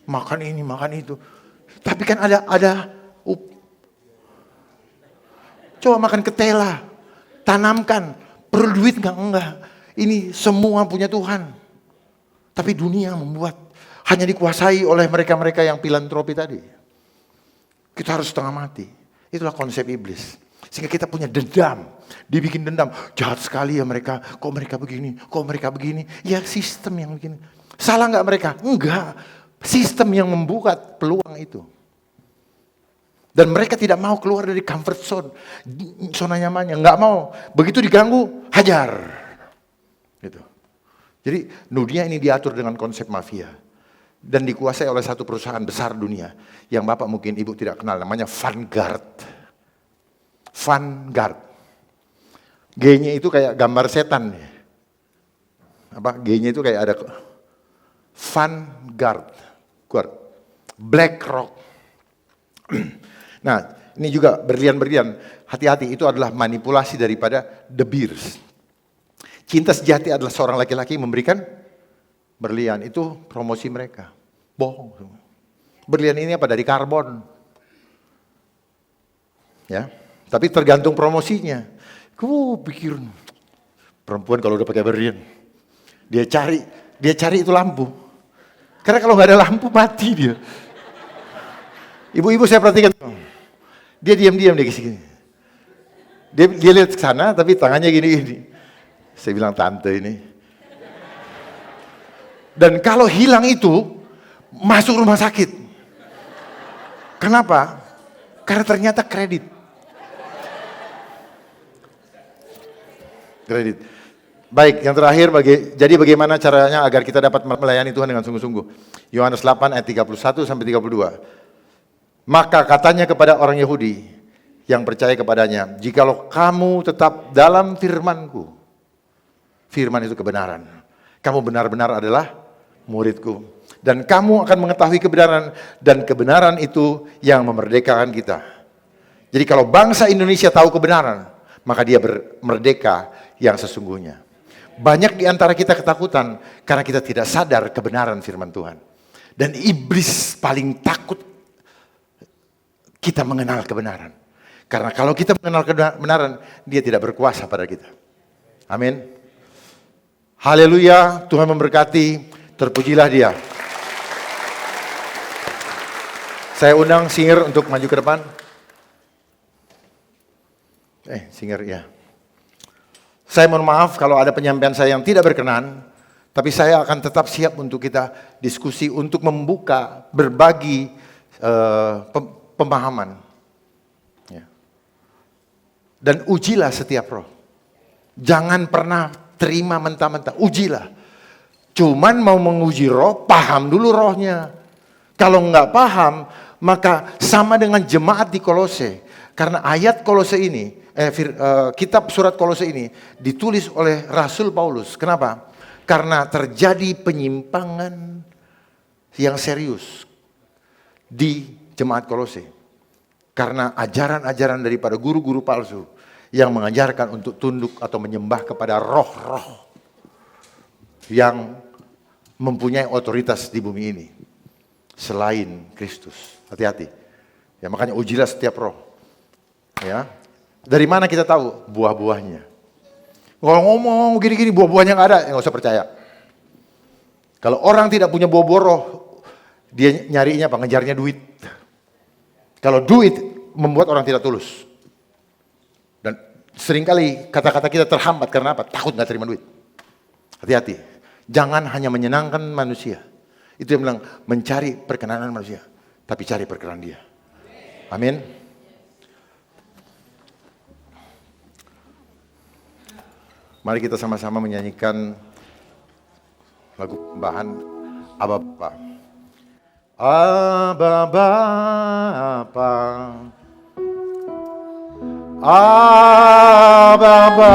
Makan ini, makan itu. Tapi kan ada coba makan ketela, tanamkan, perlu duit enggak? Ini semua punya Tuhan. Tapi dunia membuat, hanya dikuasai oleh mereka-mereka yang filantropi tadi. Kita harus setengah mati. Itulah konsep iblis. Sehingga kita punya dendam. Dibikin dendam. Jahat sekali ya mereka. Kok mereka begini? Kok mereka begini? Ya sistem yang begini. Salah nggak mereka? Enggak. Sistem yang membuat peluang itu. Dan mereka tidak mau keluar dari comfort zone. Zona nyamannya. Nggak mau. Begitu diganggu, hajar. Gitu. Jadi dunia ini diatur dengan konsep mafia. Dan dikuasai oleh satu perusahaan besar dunia. Yang Bapak mungkin Ibu tidak kenal. Namanya Vanguard. Vanguard. G-nya itu kayak gambar setan. G-nya itu kayak ada Vanguard. BlackRock. Nah, ini juga berlian-berlian. Hati-hati, itu adalah manipulasi daripada De Beers. Cinta sejati adalah seorang laki-laki memberikan berlian. Itu promosi mereka. Bohong. Berlian ini apa? Dari karbon. Ya, tapi tergantung promosinya. Pikir perempuan kalau udah pakai berlian, dia cari itu lampu. Karena kalau nggak ada lampu mati dia. Ibu-ibu saya perhatikan, dia diam-diam dia gini. Dia lihat ke sana, tapi tangannya gini-gini. Saya bilang tante ini. Dan kalau hilang itu, masuk rumah sakit. Kenapa? Karena ternyata kredit. Kredit. Baik, yang terakhir, jadi bagaimana caranya agar kita dapat melayani Tuhan dengan sungguh-sungguh? Yohanes 8 ayat 31 sampai 32. Maka katanya kepada orang Yahudi yang percaya kepadanya, jikalau kamu tetap dalam firman-Ku, firman itu kebenaran, kamu benar-benar adalah murid-Ku, dan kamu akan mengetahui kebenaran, dan kebenaran itu yang memerdekakan kita. Jadi kalau bangsa Indonesia tahu kebenaran, maka dia merdeka yang sesungguhnya. Banyak di antara kita ketakutan karena kita tidak sadar kebenaran firman Tuhan. Dan iblis paling takut kita mengenal kebenaran. Karena kalau kita mengenal kebenaran, dia tidak berkuasa pada kita. Amin. Haleluya, Tuhan memberkati, terpujilah dia. Saya undang singer untuk maju ke depan. Singer ya. Saya mohon maaf kalau ada penyampaian saya yang tidak berkenan, tapi saya akan tetap siap untuk kita diskusi, untuk membuka, berbagi pemahaman. Ya. Dan ujilah setiap roh. Jangan pernah terima mentah-mentah, ujilah. Cuman mau menguji roh, paham dulu rohnya. Kalau nggak paham, maka sama dengan jemaat di Kolose. Karena ayat Kolose ini, kitab surat Kolose ini ditulis oleh Rasul Paulus. Kenapa? Karena terjadi penyimpangan yang serius di jemaat Kolose. Karena ajaran-ajaran daripada guru-guru palsu yang mengajarkan untuk tunduk atau menyembah kepada roh-roh yang mempunyai otoritas di bumi ini selain Kristus. Hati-hati. Ya, makanya ujilah setiap roh. Ya. Dari mana kita tahu? Buah-buahnya. Kalau ngomong gini-gini buah-buahnya nggak ada, ya nggak usah percaya. Kalau orang tidak punya buah-buah roh, dia nyarinya apa? Ngejarnya duit. Kalau duit membuat orang tidak tulus. Dan seringkali kata-kata kita terhambat karena apa? Takut nggak terima duit. Hati-hati. Jangan hanya menyenangkan manusia. Itu yang bilang mencari perkenanan manusia, tapi cari perkenanan dia. Amin. Mari kita sama-sama menyanyikan lagu pembahan Aba Bapa. Aba Bapa, Aba Bapa,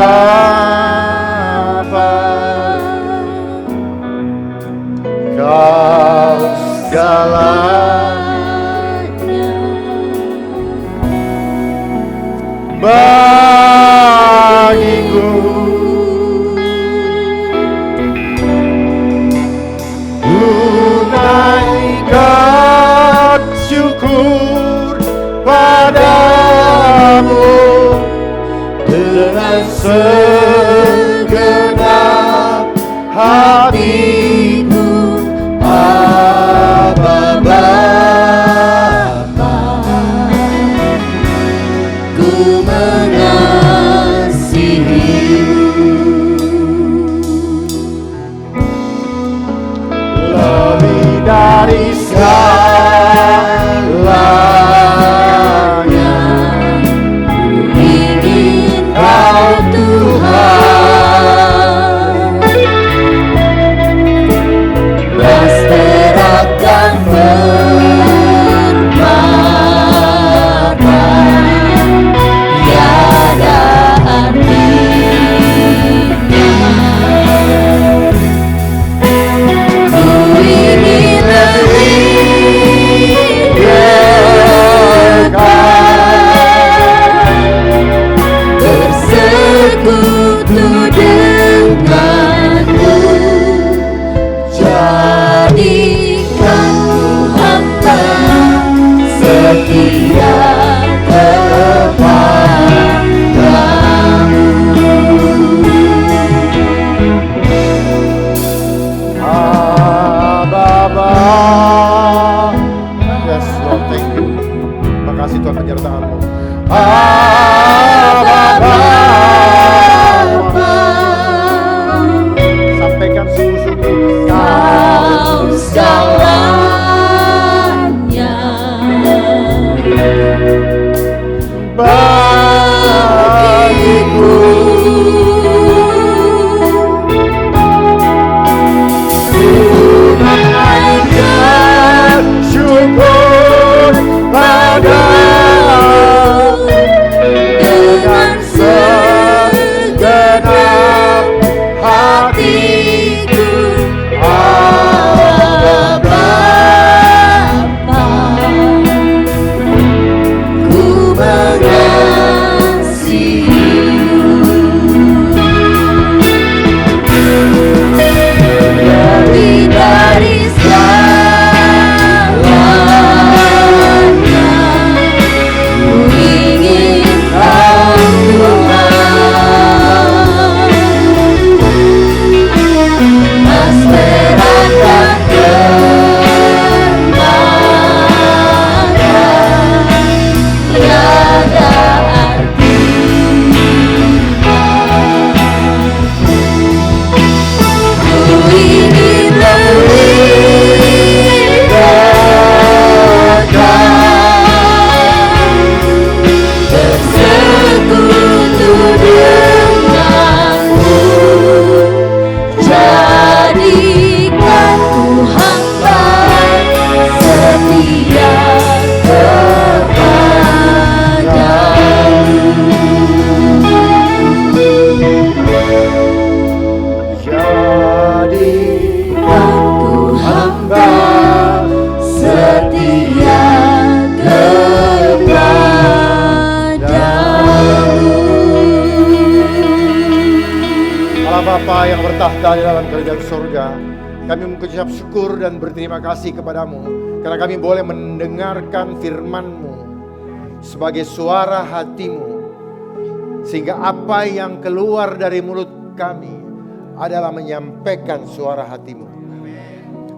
Kau segalanya bagiku. Syukur padamu dengan segenap hatiku, Aba Bapa, ku mengasihimu lebih dari segalanya. Ku ingin Kau Tuhan Bapa yang bertahta di dalam kerajaan surga, kami mengucap syukur dan berterima kasih kepadamu karena kami boleh mendengarkan firman-Mu sebagai suara hatimu, sehingga apa yang keluar dari mulut kami adalah menyampaikan suara hatimu.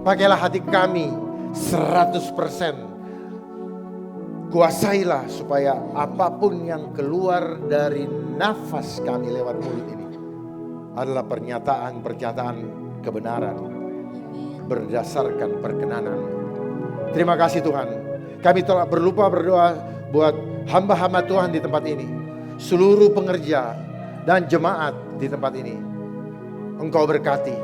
Pakailah hati kami 100%. Kuasailah supaya apapun yang keluar dari nafas kami lewat mulut ini adalah pernyataan-pernyataan kebenaran berdasarkan perkenanan. Terima kasih Tuhan. Kami telah berlupa berdoa buat hamba-hamba Tuhan di tempat ini, seluruh pengerja dan jemaat di tempat ini. Engkau berkati,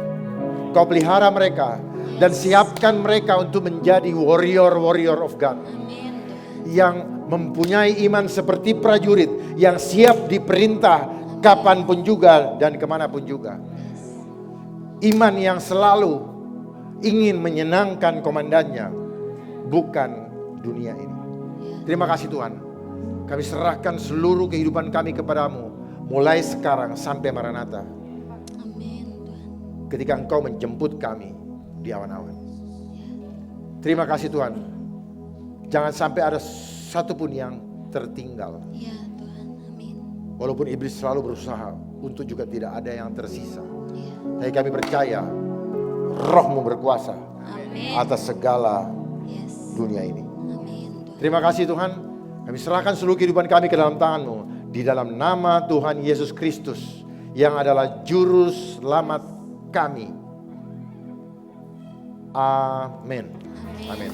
Engkau pelihara mereka dan siapkan mereka untuk menjadi warrior of God yang mempunyai iman seperti prajurit yang siap diperintah kapanpun juga dan kemanapun juga. Iman yang selalu ingin menyenangkan komandannya, bukan dunia ini. Terima kasih Tuhan. Kami serahkan seluruh kehidupan kami kepadamu, mulai sekarang sampai Maranatha. Ketika Engkau menjemput kami di awan-awan. Terima kasih Tuhan. Jangan sampai ada satupun yang tertinggal. Ya Tuhan, amin. Walaupun iblis selalu berusaha untuk juga tidak ada yang tersisa. Ya. Tapi kami percaya Roh-Mu berkuasa Amin. atas segala Yes. dunia ini. Amin. Tuhan. Terima kasih Tuhan. Kami serahkan seluruh kehidupan kami ke dalam tangan-Mu. Di dalam nama Tuhan Yesus Kristus yang adalah Juru Selamat kami. Amin. Amin.